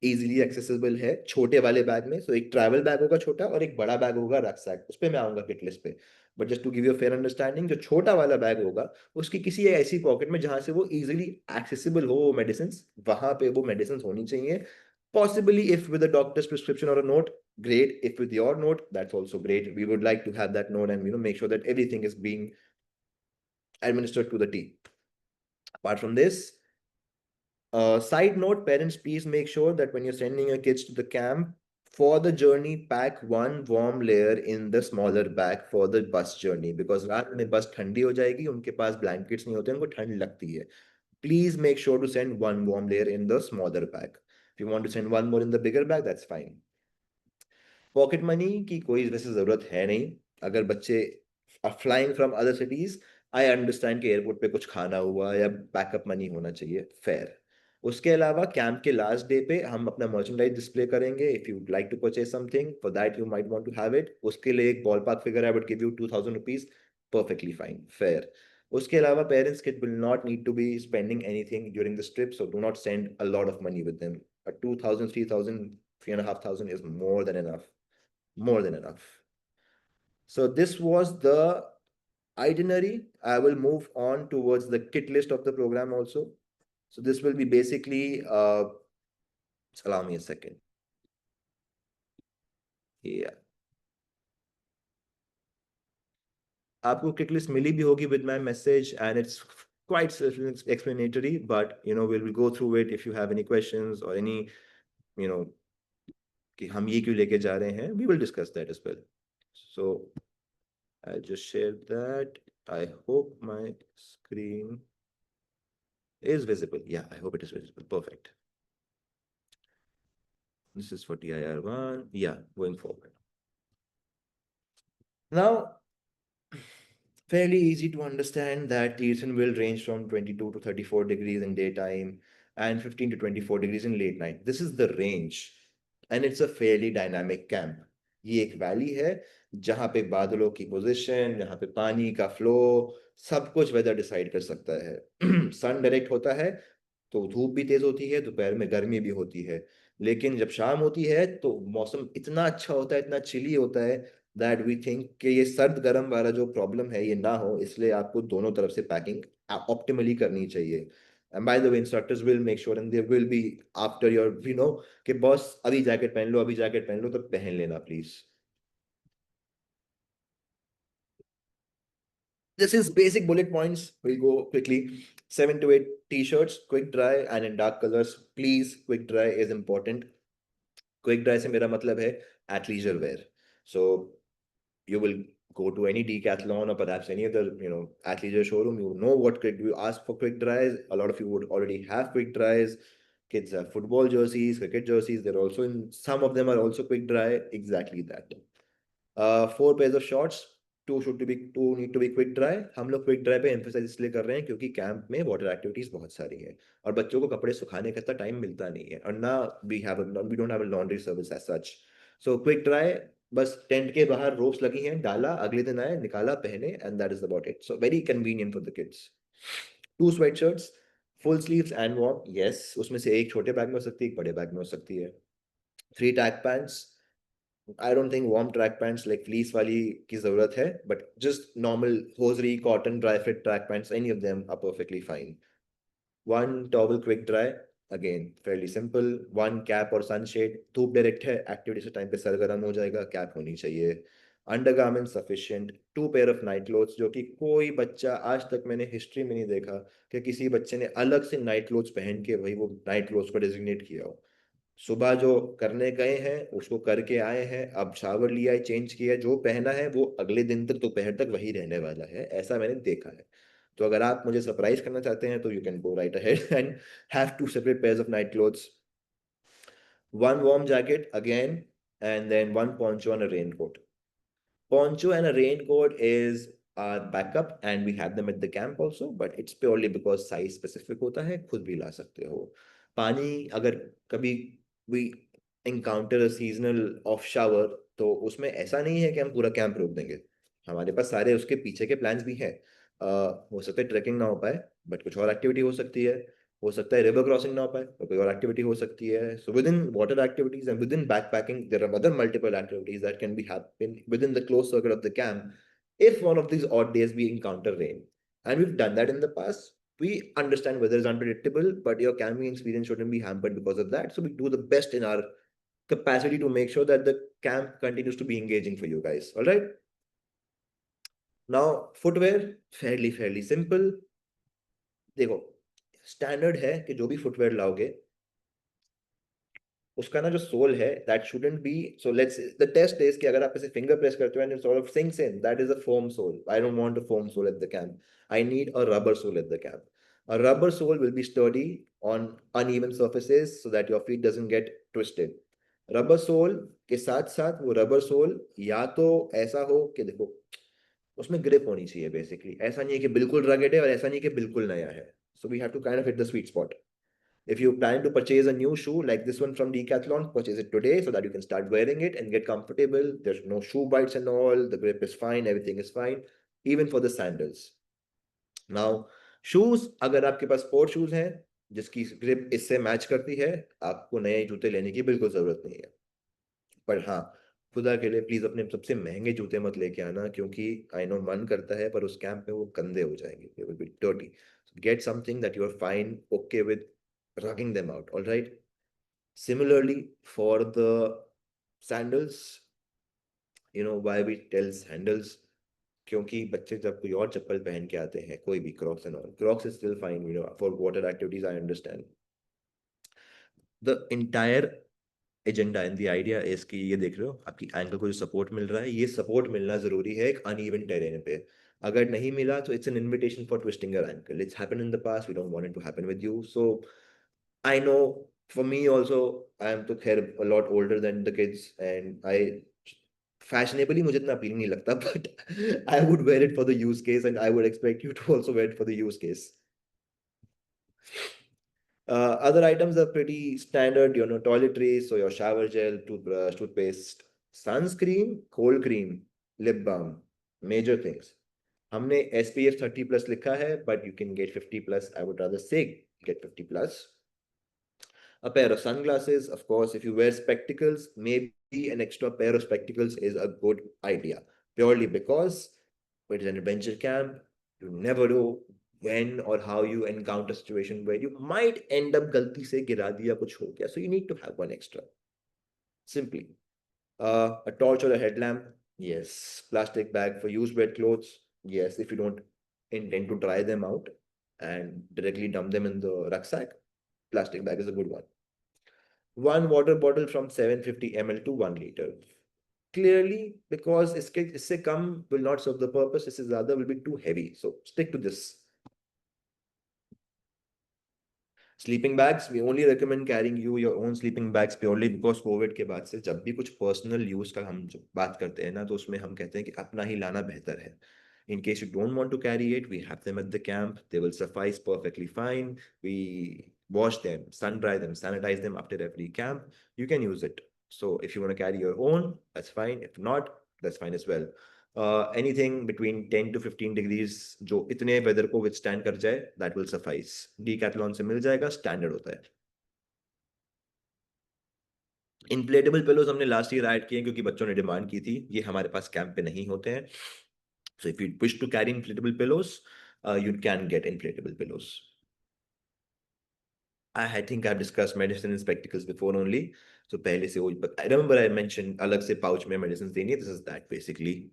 इजीली एक्सेसिबल है, छोटे वाले बैग में. सो एक ट्रैवल बैग होगा छोटा और एक बड़ा बैग होगा रक्सैक. उस पर मैं आऊंगा किट लिस्ट पे. But just to give you fair understanding, जो छोटा वाला बैग होगा उसकी किसी ऐसी पॉकेट में जहां से वो इजीली एक्सेसिबल हो वो मेडिसिन, वहां पे वो मेडिसिन होनी चाहिए. Possibly, if with a doctor's prescription or a note, great. If with your note, that's also great. We would like to have that note and make sure that everything is being administered to the T. Apart from this, side note, parents, please make sure that when you're sending your kids to the camp, for the journey, pack one warm layer in the smaller bag for the bus journey, because रात में बस ठंडी हो जाएगी, उनके पास blankets नहीं होते, उनको ठंड लगती है. Please make sure to send one warm layer in the smaller bag. If you want to send one more in the bigger bag, that's fine. Pocket money की कोई वैसे जरूरत है नहीं. अगर बच्चे flying from other cities, I understand कि airport पे कुछ खाना हुआ या बैकअप मनी होना चाहिए, फेयर. उसके अलावा कैंप के लास्ट डे पे हम अपना मर्चेंडाइज डिस्प्ले करेंगे. If you like to purchase something for that you might want to have it, उसके लिए एक ball park figure I would give you 2000 rupees. Perfectly fine, fair. उसके अलावा parents kid will not need to be spending anything during the trip, so do not send a lot of money with them. 2000, 3000, 3500 is more than enough. More than enough. So this was the itinerary. I will move on towards the kit list of the program also. So this will be basically, allow me a second. Yeah. आपको kit list मिली भी होगी with my message, and it's quite self-explanatory, but we'll go through it. If you have any questions or any, you know, कि हम ये क्यों लेके जा रहे हैं, we will discuss that as well. So I'll just share that. I hope my screen is visible. Yeah, I hope it is visible. Perfect. This is for TIR1. Yeah, going forward. Now, fairly easy to understand that Tirthan will range from 22 to 34 degrees in daytime and 15 to 24 degrees in late night. This is the range, and it's a fairly dynamic camp. ये एक valley है जहाँ पे बादलों की position, जहाँ पे पानी का फ्लो, सब कुछ वेदर डिसाइड कर सकता है। सन डायरेक्ट होता है तो धूप भी तेज होती है, दोपहर में गर्मी भी होती है, लेकिन जब शाम होती है तो मौसम इतना अच्छा होता है, इतना चिली होता है दैट वी थिंक कि ये सर्द गर्म वाला जो प्रॉब्लम है ये ना हो, इसलिए आपको दोनों तरफ से पैकिंग ऑप्टिमली करनी चाहिए। And by the way instructors will make sure and they will be after your कि बॉस अभी जैकेट पहन लो, अभी जैकेट पहन लो, तो पहन लेना please. This is basic bullet points. We'll go quickly. 7 to 8 t-shirts, quick dry and in dark colors. Please, quick dry is important. Quick dry से मेरा मतलब है athleisure wear. So you will go to any decathlon or perhaps any other athleisure showroom. You know what quick, you ask for quick dries. A lot of you would already have quick dries. Kids have football jerseys, cricket jerseys. They're also in, some of them are also quick dry. Exactly that. 4 pairs of shorts, two need to be quick dry. हम लोग quick dry पे emphasise इसलिए कर रहे हैं क्योंकि camp में water activities बहुत सारी हैं और बच्चों को कपड़े सुखाने का इतना टाइम मिलता नहीं है, और ना we don't have a laundry service as such. So quick dry, बस टेंट के बाहर रोप्स लगी हैं, डाला, अगले दिन आए, निकाला, पहने, and that is about it. So very convenient for the kids. 2 sweatshirts, full sleeves and warm, yes, उसमें से एक छोटे बैग में हो सकती है, एक बड़े बैग में हो सकती है। 3 track pants, I don't think warm track pants like fleece वाली की जरूरत है, but just normal hosiery, cotton, dry fit track pants, any of them are perfectly fine. 1 towel quick dry, again fairly simple. 1 cap और sunshade, धूप direct है, activity से time पे sir गर्म हो जाएगा, कैप होनी चाहिए। Undergarment sufficient. 2 pair of night clothes, जो कि कोई बच्चा आज तक मैंने हिस्ट्री में नहीं देखा कि किसी बच्चे ने अलग से नाइट क्लोथ्स पहन के वही वो नाइट क्लोथ्स को डेजिग्नेट किया हो। सुबह जो करने गए हैं उसको करके आए हैं, अब शावर लिया है, चेंज किया है, जो पहना है वो अगले दिन तक दोपहर तक वही रहने वाला है, ऐसा मैंने देखा है। तो अगर आप मुझे सरप्राइज करना चाहते हैं तो you can go right ahead and have 2 separate pairs of night clothes. 1 warm jacket again, and then 1 poncho and a raincoat. Poncho and a raincoat is our backup, and we have them at the camp also, but it's purely because size specific होता है, खुद भी ला सकते हो। पानी अगर कभी we encounter a seasonal off shower, तो उसमें ऐसा नहीं है कि हम पूरा कैंप रोक देंगे, हमारे पास सारे उसके पीछे के प्लान्स भी हैं। हो सकता है ट्रैकिंग ना हो पाए, बट कुछ और एक्टिविटी हो सकती है। हो सकता है रिवर क्रॉसिंग ना हो पाए तो कोई और एक्टिविटी हो सकती है। So within water activities and within backpacking there are other multiple activities that can be happen within the close circle of the camp if one of these odd days we encounter rain. And we've done that in the past. We understand weather is unpredictable, but your camping experience shouldn't be hampered because of that. So we do the best in our capacity to make sure that the camp continues to be engaging for you guys. All right. Now, footwear, fairly simple. देखो, standard है कि जो भी footwear लाओगे उसका ना जो sole है that shouldn't be, so let's the test is कि अगर आप ऐसे फिंगर प्रेस करते हो and it sort of sinks in, that is a foam sole. I don't want a foam sole at the camp, I need a rubber sole at the camp. A rubber sole will be sturdy on uneven surfaces so that your feet doesn't get twisted. Rubber sole के साथ साथ वो rubber soul या तो ऐसा हो कि देखो उसमें ग्रिप होनी चाहिए, बेसिकली ऐसा नहीं है कि बिल्कुल रगड़ है और ऐसा नहीं कि बिल्कुल नया है। So we have to kind of hit the sweet spot. If you plan to purchase a new shoe like this one from Decathlon, purchase it today so that you can start wearing it and get comfortable. There's no shoe bites and all. The grip is fine. Everything is fine. Even for the sandals. Now, shoes, अगर आपके पास sport shoes हैं जिसकी grip इससे match करती है, आपको नए जूते लेने की बिल्कुल जरूरत नहीं है। पर हाँ, खुदा के लिए प्लीज अपने सबसे महंगे जूते मत लेके आना, क्योंकि आई नो मन करता है पर उस कैंप में वो गंदे हो जाएंगे, they will be dirty. Get something that you are fine okay with rugging them out, all right? Similarly, for the sandals, why we tell sandals, क्योंकि बच्चे जब कोई और चप्पल पहन के आते हैं, कोई भी Crocs and all, Crocs is still fine, for water activities I understand. The entire agenda and the idea is कि ये देख रहे हो आपकी एंकल को जो सपोर्ट मिल रहा है, ये सपोर्ट मिलना जरूरी है एक अनइवन टेरेन पे। अगर नहीं मिला तो it's an invitation for twisting your ankle. It's happened in the past, we don't want it to happen with you. So I know For me also, I am to khair a lot older than the kids, and I fashionably मुझे इतना appealing नहीं लगता, but I would wear it for the use case, and I would expect you to also wear it for the use case. Other items are pretty standard, toiletries, so your shower gel, toothbrush, toothpaste, sunscreen, cold cream, lip balm, major things. हमने SPF 30 plus लिखा है, but you can get 50 plus. I would rather say get 50 plus. A pair of sunglasses, of course. If you wear spectacles, maybe an extra pair of spectacles is a good idea, purely because it is an adventure camp. You never know when or how you encounter a situation where you might end up galti se gira diya kuch ho gaya. So you need to have one extra. Simply. A torch or a headlamp? Yes. Plastic bag for used wet clothes? Yes. If you don't intend to dry them out and directly dump them in the rucksack, plastic bag is a good one. One water bottle from 750 ml to 1 liter. Clearly, because इससे कम will not serve the purpose, इससे ज़्यादा will be too heavy. So stick to this. Sleeping bags, we only recommend carrying you your own sleeping bags purely because COVID के बाद से जब भी कुछ personal use का हम बात करते हैं ना, तो उसमें हम कहते हैं कि अपना ही लाना बेहतर है. In case you don't want to carry it, we have them at the camp. They will suffice perfectly fine. We wash them, sun dry them, sanitize them after every camp. You can use it. So if you want to carry your own, that's fine. If not, that's fine as well. Anything between 10 to 15 degrees जो इतने weather को withstand कर जाए, that will suffice. Decathlon से मिल जाएगा, standard होता है. Inflatable pillows हमने last year ऐड किए क्योंकि बच्चों ने डिमांड की थी. ये हमारे पास कैंप पे नहीं होते हैं. So if you wish to carry inflatable pillows, you can get inflatable pillows. I think I've discussed medicine and spectacles before only. So पहले से वो, but I remember I mentioned अलग से pouch में medicines देनी है. This is that basically.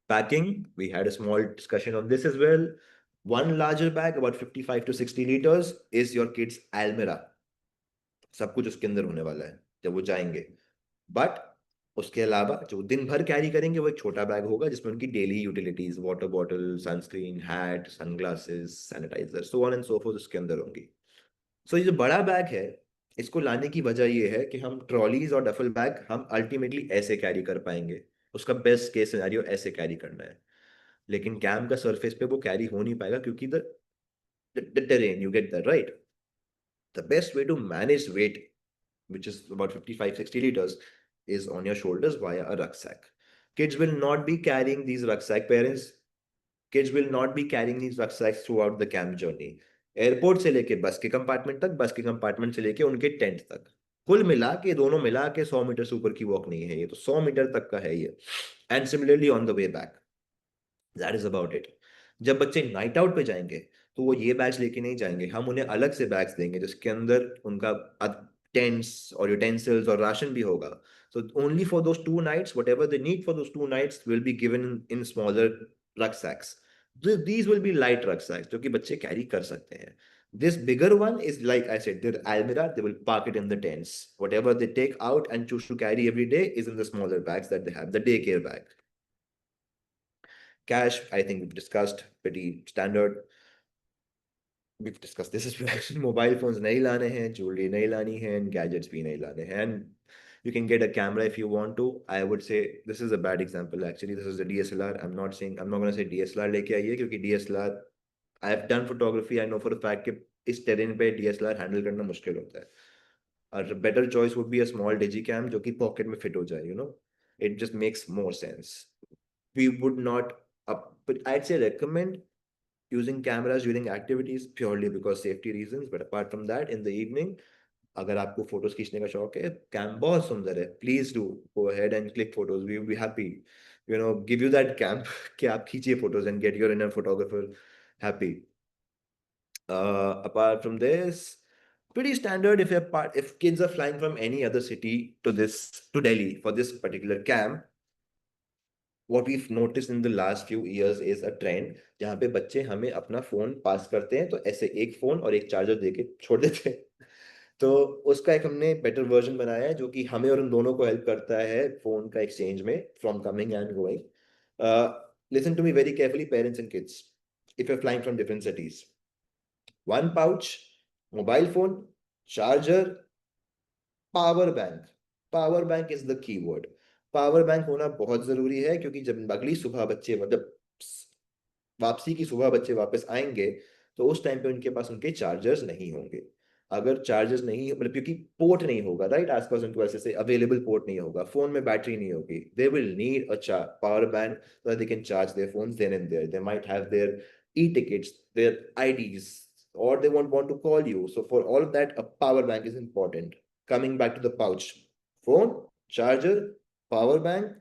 Packing, we had a small discussion on this as well. One larger bag, about 55 to 60 liters, is your kid's almirah. सब कुछ उसके अंदर होने वाला है जब वो जाएंगे. बट उसके अलावा जो दिन भर कैरी करेंगे वो एक छोटा बैग होगा जिसमें उनकी daily utilities, water bottle, sunscreen, hat, sunglasses, sanitiser, so on and so forth उसके अंदर होंगी. सो ये जो बड़ा बैग है, इसको लाने की वजह ये है कि हम ट्रॉलीज और डफल बैग हम अल्टीमेटली ऐसे कैरी कर पाएंगे. उसका बेस्ट केस सिनेरियो ऐसे कैरी करना है. लेकिन कैम का सरफेस पे वो कैरी हो नहीं पाएगा क्योंकि the terrain, you get that right. The best way to manage weight, which is about 55-60 liters, is on your shoulders via a rucksack. Kids will not be carrying these rucksack. Parents, kids will not be carrying these rucksacks throughout the camp journey. Airport से लेके बस के compartment तक, बस के compartment से लेके उनके टेंट तक, कुल मिला के दोनों मिला के 100 मीटर से ऊपर की वॉक नहीं है ये, तो 100 मीटर तक का है ये. And similarly on the way back, that is about it. जब बच्चे नाइट आउट पे जाएंगे तो वो ये बैग्स लेके नहीं जाएंगे. हम उन्हें अलग से बैग्स देंगे जिसके अंदर उनका टेंट्स और यूटेंसिल्स और राशन भी होगा. So only for those 2 nights, whatever they need for those 2 nights will be given in smaller rucksacks. These will be light rucksacks जो कि बच्चे carry कर सकते हैं. This bigger one is, like I said, their almirah. They will park it in the tents. Whatever they take out and choose to carry every day is in the smaller bags that they have, the daycare bag. Cash, I think we've discussed, pretty standard. We've discussed this is mobile phones नहीं लाने हैं, jewelry नहीं लानी है, and gadgets भी नहीं लाने हैं. And you can get a camera if you want to. I would say this is a bad example actually. This is a DSLR. I'm not going to say DSLR लेके आइए क्योंकि DSLR, I've done photography. I know for a fact कि इस terrain पे DSLR handle करना मुश्किल होता है. A better choice would be a small digicam जो कि pocket में fit हो जाए. It just makes more sense. We would not, but I'd say recommend using cameras during activities purely because safety reasons. But apart from that, in the evening, अगर आपको photos खींचने का शौक है, कैम बहुत सुंदर है, please do go ahead and click photos. We will be happy, give you that camp कि आप खींचिए photos and get your inner photographer happy. Apart from this, pretty standard. If kids are flying from any other city to Delhi for this particular camp, what we've noticed in the last few years is a trend जहाँ पे बच्चे हमें अपना phone पास करते हैं तो ऐसे एक फोन और एक चार्जर देके छोड़ देते हैं. तो उसका एक हमने बेटर वर्जन बनाया है जो कि हमें और उन दोनों को हेल्प करता है फोन का एक्सचेंज में, from coming and going. Listen to me very carefully, parents and kids. If you are flying from different cities, one pouch, mobile phone, charger, power bank, power bank is the keyword. Power bank होना बहुत जरूरी है, क्योंकि जब अगली सुबह बच्चे मतलब वापसी की सुबह बच्चे वापस आएंगे, तो उस टाइम पे उनके पास उनके चार्जर्स नहीं होंगे। अगर चार्जर्स नहीं मतलब क्योंकि पोर्ट नहीं होगा राइट आसपास, उनको ऐसे से अवेलेबल पोर्ट नहीं होगा, फोन में बैटरी नहीं होगी, they will need a power bank so that they can charge their phones then and there. They might have their e-tickets, their IDs, or they won't want to call you. So for all of that, a power bank is important. Coming back to the pouch, phone, charger, power bank.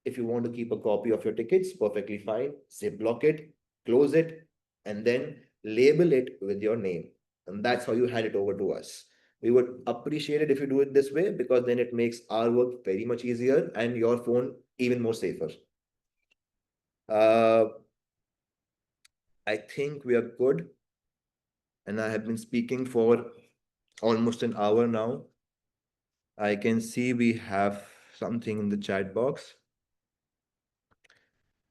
If you want to keep a copy of your tickets, perfectly fine. Ziplock it, close it, and then label it with your name. And that's how you hand it over to us. We would appreciate it if you do it this way, because then it makes our work very much easier and your phone even more safer. Uh, I think we are good. And I have been speaking for almost an hour now. I can see we have something in the chat box.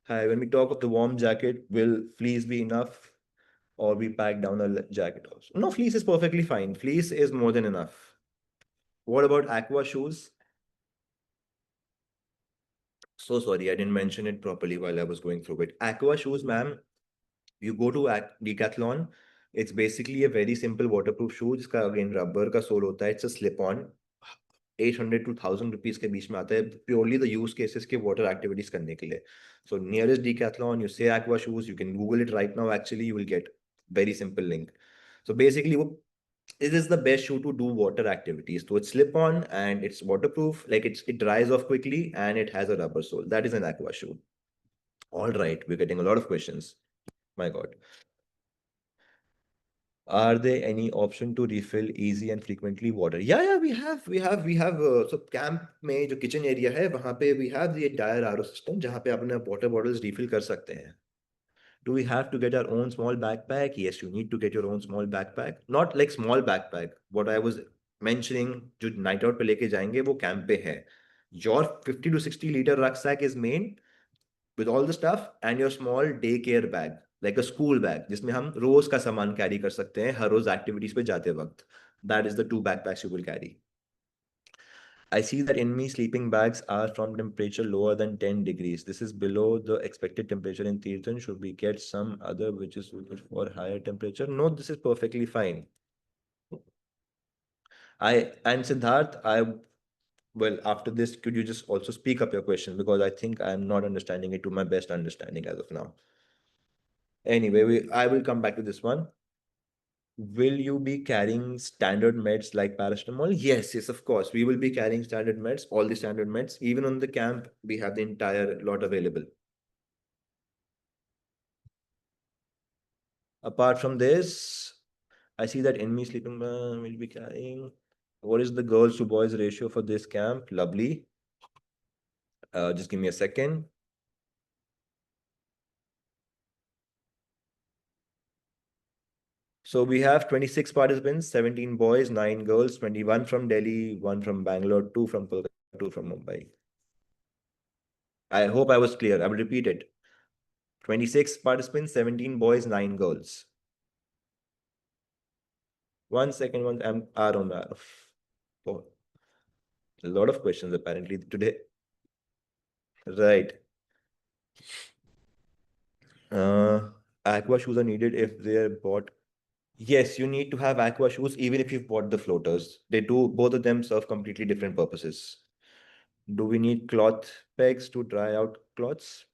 Hi, when we talk of the warm jacket, will fleece be enough, or we pack down a jacket also? No, fleece is perfectly fine. Fleece is more than enough. What about aqua shoes? So sorry, I didn't mention it properly while I was going through it. Aqua shoes, ma'am, you go to Decathlon. It's basically a very simple waterproof shoe जिसका again rubber का sole होता है. It's a slip-on. 800 to 1000 rupees के बीच में आता है, purely the use cases के water activities करने के लिए. So nearest Decathlon, you say aqua shoes, you can Google it right now. Actually, you will get very simple link. So basically, वो it is the best shoe to do water activities. So it's slip on and it's waterproof, like it dries off quickly and it has a rubber sole. That is an aqua shoe. All right, we're getting a lot of questions. My God. Are there any option to refill easy and frequently water? Yeah, we have. So camp में जो kitchen area है, वहाँ पे we have the entire RO system जहाँ पे आप अपने water bottles refill कर सकते हैं. Do we have to get our own small backpack? Yes, you need to get your own small backpack. Not like small backpack. What I was mentioning, जो night out पे लेके जाएंगे वो camp पे है. Your 50 to 60 liter rucksack is main with all the stuff and your small daycare bag, like a school bag, जिसमें हम रोज का सामान कैरी कर सकते हैं हर रोज एक्टिविटीज पे जाते वक्त. That is the two backpacks you will carry. I see that in me sleeping bags are from temperature lower than 10 degrees. This is below the expected temperature in Tirthan. Should we get some other which is suited for higher temperature? No, this is perfectly fine. I and Siddharth, I well after this, could you just also speak up your question because I think I am not understanding it to my best understanding as of now. Anyway, I will come back to this one. Will you be carrying standard meds like paracetamol? Yes, of course. We will be carrying standard meds, all the standard meds. Even on the camp, we have the entire lot available. Apart from this, I see that enemy sleeping will be carrying. What is the girls to boys ratio for this camp? Lovely. Just give me a second. So we have 26 participants, 17 boys, 9 girls, 21 from Delhi, 1 from Bangalore, 2 from Kolkata, 2 from Mumbai. I hope I was clear. I will repeat it. 26 participants, 17 boys, 9 girls. 1 second, I'm Aaron. Oh, a lot of questions apparently today. Right. Aqua shoes are needed if they're bought. Yes, you need to have aqua shoes even if you've bought the floaters. They do, both of them serve completely different purposes. Do we need cloth pegs to dry out clothes?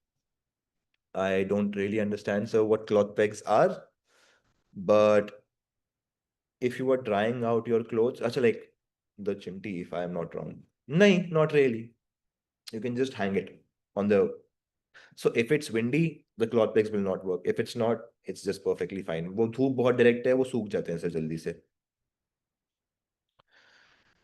I don't really understand, so what cloth pegs are, but if you are drying out your clothes, actually like the chimney, if I am not wrong. No, not really. You can just hang it on the. So if it's windy, the cloth pegs will not work. If it's not, it's just perfectly fine. वो धूप बहुत direct है, वो सूख जाते हैं sir जल्दी से.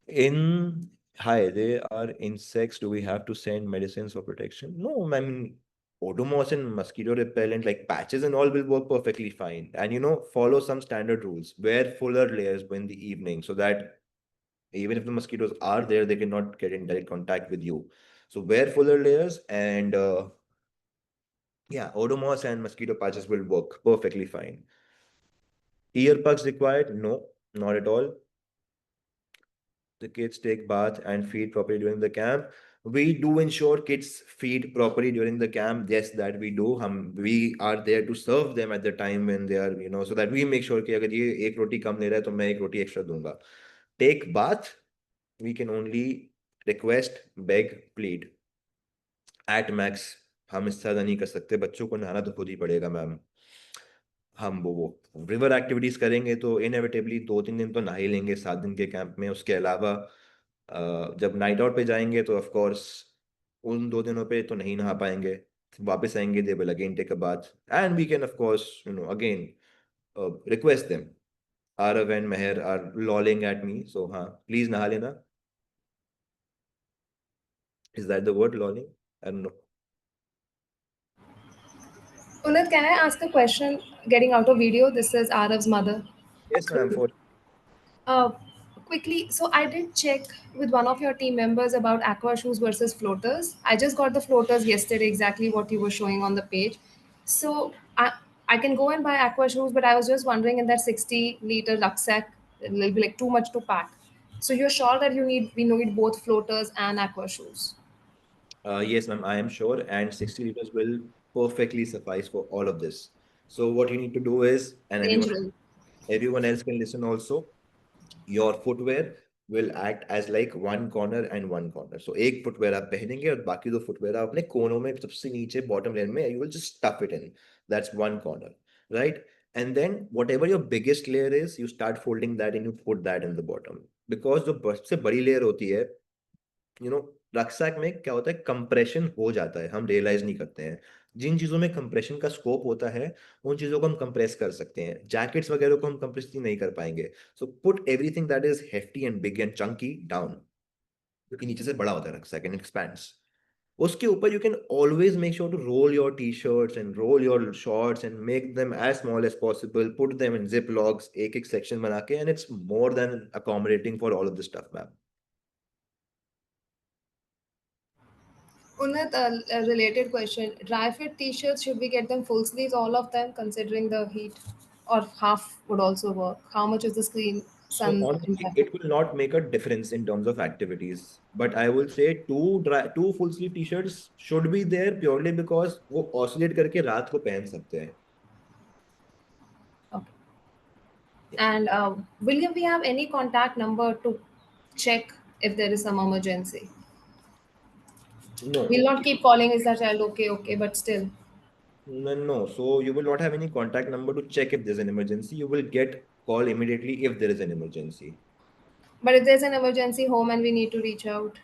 In Hi, they are insects. Do we have to send medicines for protection? No, I mean Odomos and mosquito repellent like patches and all will work perfectly fine. And follow some standard rules. Wear fuller layers in the evening so that even if the mosquitoes are there, they cannot get in direct contact with you. So wear fuller layers and yeah, Odomos and mosquito patches will work perfectly fine. Ear plugs required? No, not at all. the kids take bath and feed properly during the camp. We do ensure kids feed properly during the camp. Yes, that we do. We are there to serve them at the time when they are, so that we make sure कि अगर ये एक रोटी कम ले रहा है तो मैं एक रोटी extra दूंगा. Take bath, we can only request, beg, plead. At max, हम इससे ज्यादा नहीं कर सकते. बच्चों को नहाना तो खुद ही पड़ेगा मैम. हम वो रिवर एक्टिविटीज करेंगे तो इनएविटेबली 2-3 दिन तो नहा ही लेंगे 7 दिन के कैंप में. उसके अलावा जब नाइट आउट पे जाएंगे तो ऑफ कोर्स उन 2 दिनों पे तो नहीं नहा पाएंगे. वापस आएंगे, they will again take a bath and we can of course again request them. Aarav and Mehar are lolling at me, so हाँ प्लीज नहा लेना. Is that the word, lolling? I don't know. Unat, can I ask a question getting out of video? This is Arav's mother. Yes ma'am. For Uh, quickly, so I did check with one of your team members about aqua shoes versus floaters. I just got the floaters yesterday, exactly what you were showing on the page. So I can go and buy aqua shoes, but I was just wondering in that 60-liter rucksack, it'll be like too much to pack. So you're sure that we need both floaters and aqua shoes? Yes, ma'am, I am sure. And 60 liters will perfectly suffice for all of this. So what you need to do is, and Dangerous. everyone else can listen also, your footwear will act as like one corner and one corner. So एक footwear आप पहनेंगे और बाकी 2 footwear आप अपने कोनों में सबसे नीचे bottom layer में you will just stuff it in. That's one corner, right? And then whatever your biggest layer is, you start folding that and you put that in the bottom. Because जो सबसे बड़ी layer होती है, rucksack में क्या होता है, compression हो जाता है, हम रियलाइज नहीं करते हैं. जिन चीजों में कंप्रेशन का स्कोप होता है उन चीजों को हम कंप्रेस कर सकते हैं. जैकेट्स वगैरह को हम कंप्रेस नहीं कर पाएंगे. So put everything that is hefty and big and Chunky down, क्योंकि नीचे से बड़ा होता है रक्सैक एंड एक्सपैंड्स. उसके ऊपर you can always make sure to roll your T shirts and roll your shorts and make them as small as possible. Put them in zip locks, एक एक सेक्शन बना के, and it's more than accommodating for all of this stuff ma'am. Unat, a related question. Dry fit t-shirts, should we get them full sleeves, all of them, considering the heat? Or half would also work? How much is the So sun honestly, impact? it will not make a difference in terms of activities. But I will say two full sleeve t-shirts should be there purely because वो oscillate करके रात को पहन सकते हैं. Okay. Yeah. And will we have any contact number to check if there is some emergency? No, We'll not keep calling, is that child okay, okay, but still. no. So you will not have any contact number to check if there's an emergency. You will get call immediately if there is an emergency. But if there's an emergency home and we need to reach out,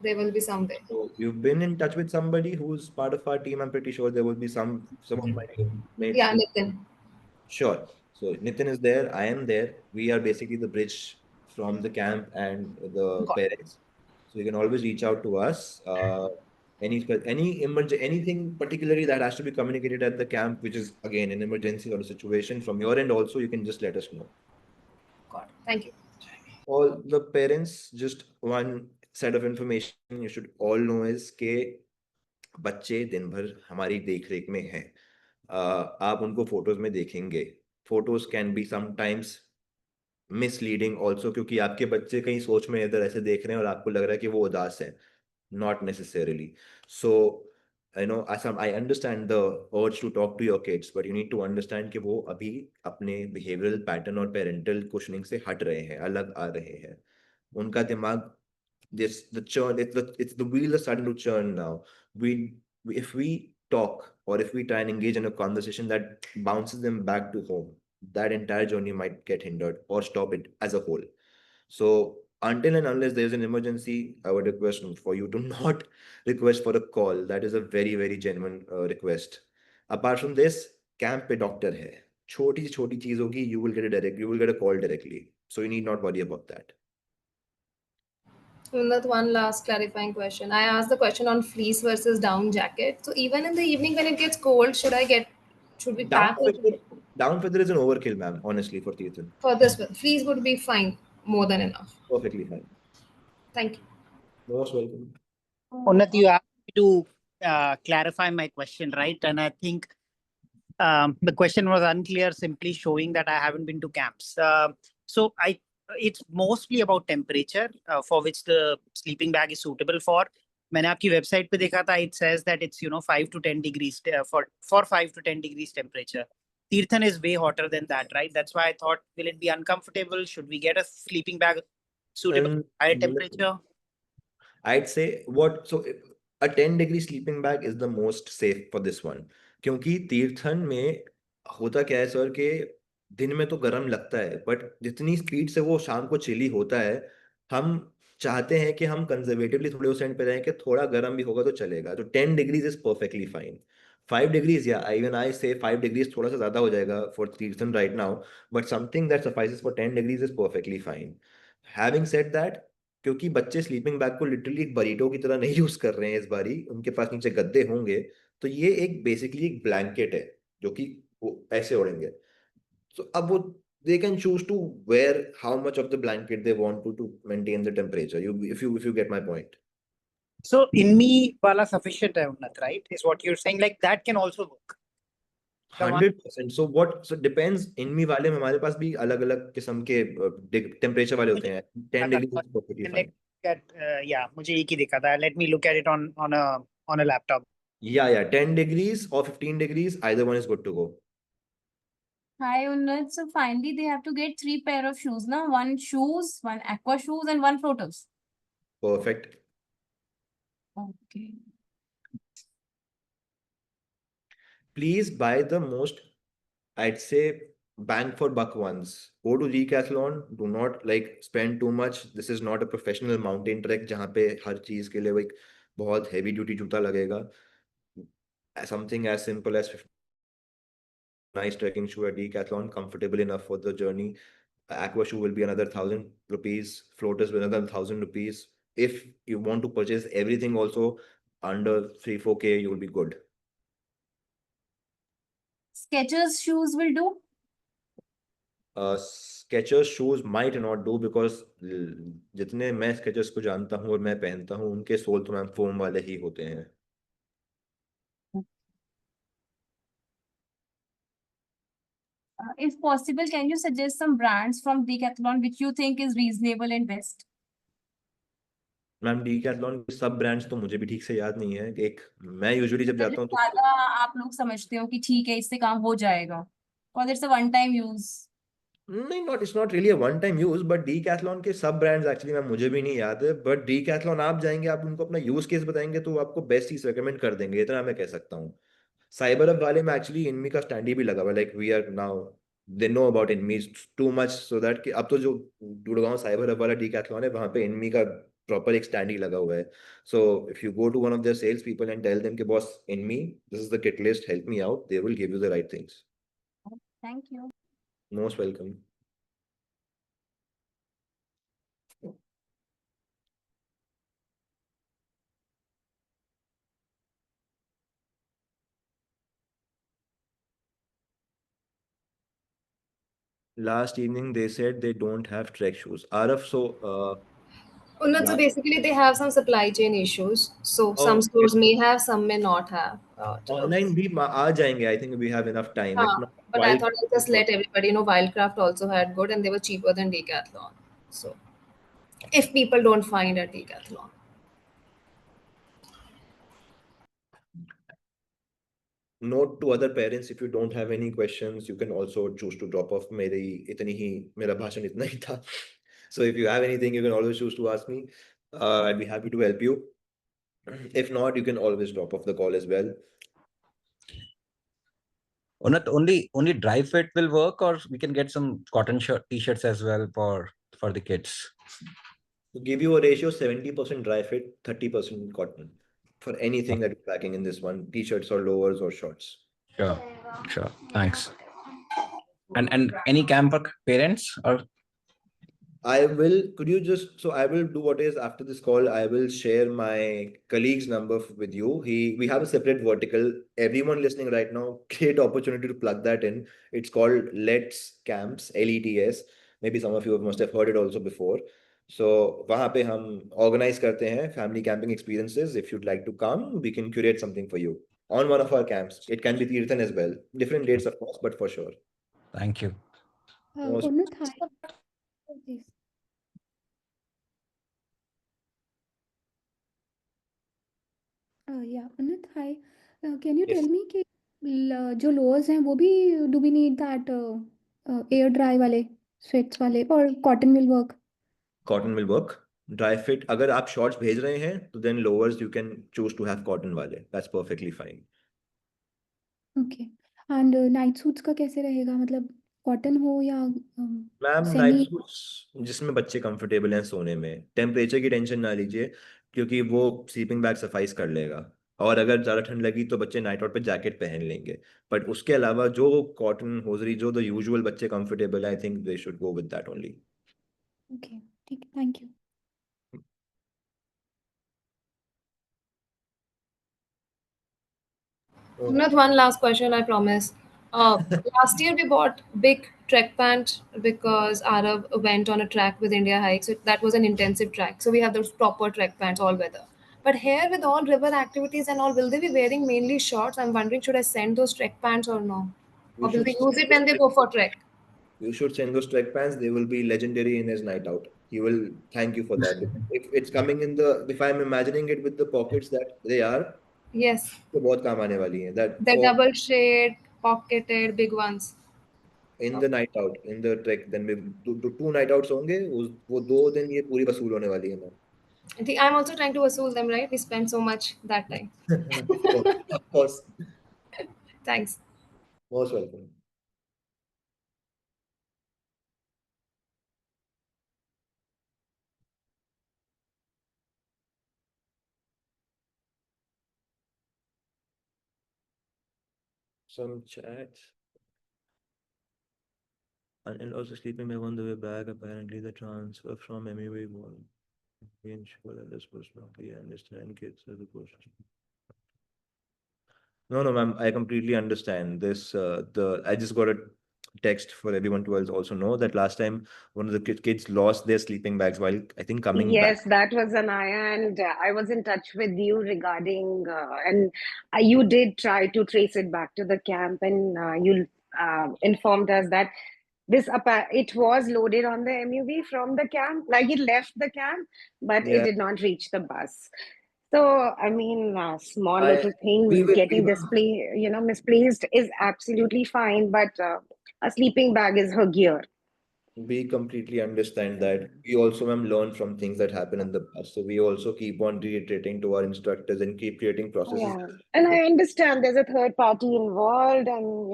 there will be some way. So you've been in touch with somebody who's part of our team. I'm pretty sure there will be some of my teammates Yeah, who. Nitin. Sure. So Nitin is there. I am there. We are basically the bridge from the camp and the Got it. parents. So you can always reach out to us. Anything particularly that has to be communicated at the camp, which is again an emergency or a situation from your end, also you can just let us know. Got it. Thank you. All the parents, just one set of information you should all know is कि बच्चे दिन भर हमारी देख रेख में हैं. आप उनको फोटोज में देखेंगे. Photos can be sometimes misleading also, क्योंकि आपके बच्चे कहीं सोच में इधर ऐसे देख रहे हैं और आपको लग रहा है कि वो उदास है. Not necessarily. So, I understand the urge to talk to your kids, but you need to understand कि वो अभी अपने behavioral pattern और parental cushioning से हट रहे हैं, अलग आ रहे हैं. उनका दिमाग, the churn, it's the wheel is starting to churn now. If we talk or if we try and engage in a conversation that bounces them back to home, that entire journey might get hindered or stop it as a whole. So until and unless there's an emergency, I would request for you to not request for a call. That is a very, very genuine request. Apart from this, camp पे doctor है. छोटी से छोटी चीज होगी, you will get a call directly. So you need not worry about that. Unat, one last clarifying question. I asked the question on fleece versus down jacket. So even in the evening when it gets cold, should we Down pack or feather, down feather is an overkill, ma'am, honestly, for Tirthan. for this one? Fleece would be fine, more than enough. Perfectly fine. Thank you. Most welcome. Unnat, you asked me to clarify my question, right? And I think the question was unclear, simply showing that I haven't been to camps. So I it's mostly about temperature for which the sleeping bag is suitable for. मैंने आपकी website पे देखा था, it says that it's 5 to 10 degrees for 5 to 10 degrees temperature. Tirthan is way hotter than that, right? That's why I thought, will it be uncomfortable? Should we get a sleeping bag suitable And for higher temperature? I'd say a 10-degree sleeping bag is the most safe for this one. क्योंकि तीर्थन में होता क्या है sir कि दिन में तो गर्म लगता है, बट जितनी स्पीड से वो शाम को चिली होता है, हम चाहते हैं कि हम कंजर्वेटिवली थोड़े उस एंड पे रहें कि थोड़ा गर्म भी होगा तो चलेगा. तो 10 degrees is perfectly fine. 5 degrees, या इवन आई से 5 डिग्रीज थोड़ा सा ज्यादा हो जाएगा for Tirthan right now, but something that suffices for 10 degrees is perfectly fine. Having said that, क्योंकि बच्चे स्लीपिंग बैग को लिटरली एक बरीटो की तरह नहीं यूज कर रहे हैं इस बारी, उनके पास नीचे गद्दे होंगे, तो ये एक बेसिकली एक ब्लैंकेट है जो कि वो ऐसे ओढ़ेंगे. तो अब वो they can choose to wear how much of the blanket they want to maintain the temperature. If you get my point. So Inme wala sufficient hai Unnat, right? Is what you're saying. Like that can also work. 100%. So depends. Enemy वाले में हमारे पास भी अलग अलग किस्म के temperature वाले होते हैं. 10 degree is perfectly fine. Yeah, मुझे एक ही दिखा था. Let me look at it on a laptop. Yeah, 10 degrees or 15 degrees, either one is good to go. Hi, Unnat. So finally, they have to get 3 pair of shoes now. One shoes, one aqua shoes, and one floaters. Perfect. Okay. Please buy the most, I'd say, bang for buck ones. Go to Decathlon. Do not like spend too much. This is not a professional mountain trek जहाँ पे हर चीज के लिए एक बहुत heavy duty जूता लगेगा. Something as simple as 50 nice trekking shoe at Decathlon, comfortable enough for the journey. Aqua shoe will be another 1,000 rupees. Floaters will another 1,000 rupees. If you want to purchase everything also under 3-4K, you will be good. Skechers shoes will do. Skechers shoes might not do because जितने मैं Skechers को जानता हूँ और मैं पहनता हूँ, उनके सोल तो मैम फोम वाले ही होते हैं. If possible, can you suggest some brands from Decathlon which you think is reasonable and best? Ma'am Decathlon के सब ब्रांड्स तो मुझे भी ठीक से याद नहीं है. एक मैं यूजुअली जब जाता हूँ तो ज्यादा आप लोग समझते हो कि ठीक है इससे काम हो जाएगा, और it's a one time use. नहीं, it's not really a one time use, but Decathlon के सब ब्रांड्स एक्चुअली मैम मुझे भी नहीं याद है. बट Decathlon आप जाएंगे, आप उनको अपना यूज केस बताएंगे तो वो आपको बेस्ट चीज रेकमेंड कर देंगे, इतना मैं कह सकता हूँ. साइबर हब वाले में एक्चुअली इनमी का स्टैंड भी लगा हुआ है. Like we are now, they know about in me too much, so that कि अब तो जो गुड़गांव साइबर हब वाला Decathlon है वहां पे इनमी का प्रॉपर एक स्टैंड ही लगा हुआ है. So if you go to one of their sales people and tell them कि boss in me, this is the kit list, help me out, they will give you the right things. Thank you. Most welcome. Last evening they said they don't have trek shoes. Araf, Unnat, so basically they have some supply chain issues. So some stores may have, some may not have. online भी आ जाएंगे. I think we have enough time. If not, But I thought I'd just let everybody know Wildcraft also had good and they were cheaper than Decathlon. So if people don't find at Decathlon. Note to other parents, if you don't have any questions, you can also choose to drop off. मेरा भाषण इतना ही था. So if you have anything, you can always choose to ask me. I'd be happy to help you. If not, you can always drop off the call as well. Not only dry fit will work, or we can get some cotton t-shirts as well for the kids. To give you a ratio, 70% dry fit, 30% cotton for anything that you're packing in this one, t-shirts or lowers or shorts. Sure. Thanks. And any camper parents or? I will do what is after this call. I will share my colleague's number with you. We have a separate vertical. Everyone listening right now, great opportunity to plug that in. It's called Let's Camps, LETS. Maybe some of you must have heard it also before. So वहाँ पे हम organize करते हैं family camping experiences. If you'd like to come, we can curate something for you on one of our camps. It can be Tirthan as well. Different dates, of course, but for sure. Thank you. Most- Unnat, hi. hi. Can you Yes. tell me कि जो lowers हैं वो भी do we need that air dry वाले sweats वाले or cotton will work? Cotton will work. Dry fit, अगर आप shorts भेज रहे हैं तो then lowers you can choose to have cotton वाले. That's perfectly fine. Okay. And night suits का कैसे रहेगा, मतलब cotton हो या मैम नाइट semi? सूट्स जिसमें बच्चे कंफर्टेबल हैं सोने में, टेम्परेचर की टेंशन ना लीजिए क्योंकि वो स्लीपिंग बैग सफाइस कर लेगा। और अगर ज़्यादा ठंड लगी तो बच्चे नाइट आउट पे जैकेट पहन लेंगे। बट उसके अलावा जो कॉटन होजरी जो द यूजुअल बच्चे कंफर्टेबल है, I think they should go with that only. Okay. ठीक, thank you. Not one last question, I promise. Last year we bought big trek pant because Arab went on a track with India Hike. So that was an intensive track. So we have those proper trek pants, all weather. But here with all river activities and all, will they be wearing mainly shorts? I'm wondering, should I send those trek pants or no? You Or will should they use it when they go for trek? you should send those trek pants. They will be legendary in his night out. He will thank you for that. If it's coming in the, if I'm imagining it with the pockets that they are, Yes, तो बहुत काम आने वाली हैं. That the for double shade, pocketed, big ones. in the night out, in the trek, then we two night outs होंगे. वो 2 दिन ये पूरी वसूल होने वाली है ma'am. I think I'm also trying to whistle them, right? We spent so much that time. Of course, of course. Thanks. Most welcome. Some chat. And also sleeping bag on the way back. Apparently, the transfer from MUA was ensure that this was not the understand kids as opposed to. No, no, ma'am. I completely understand this. I just got a text for everyone to also know that last time one of the kids lost their sleeping bags while I think coming back. Yes, that was Anaya, and I was in touch with you regarding, and you did try to trace it back to the camp, and you informed us that it was loaded on the MUV from the camp, like it left the camp, but it Yeah, did not reach the bus. So, I mean, small I little things we getting will misplaced is absolutely fine, but a sleeping bag is her gear. we completely understand that. We also, ma'am, learn from things that happen in the past. So we also keep on reiterating to our instructors and keep creating processes. Yeah, and I understand there's a third party involved, and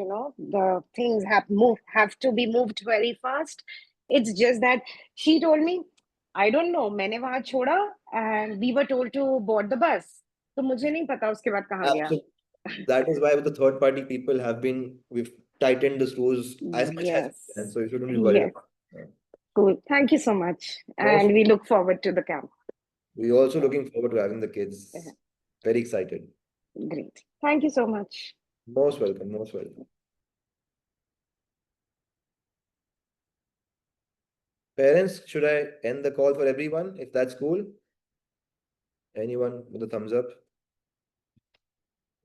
the things have to be moved very fast. It's just that she told me, I don't know, मैंने वहां छोड़ा and we were told to board the bus. तो मुझे नहीं पता उसके बाद कहाँ गया. Absolutely. That is why with the third party people we've tightened the screws as much as Yes, we can. So you shouldn't be worried yes, about it. cool. Thank you so much, Most, and we look forward to the camp. we're also looking forward to having the kids. Yeah. Very excited. Great. Thank you so much. Most welcome. Most welcome. Parents, should I end the call for everyone if that's cool? Anyone with a thumbs up?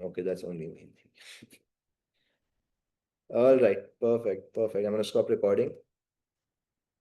Okay, that's only me. All right, perfect, perfect. I'm gonna stop recording.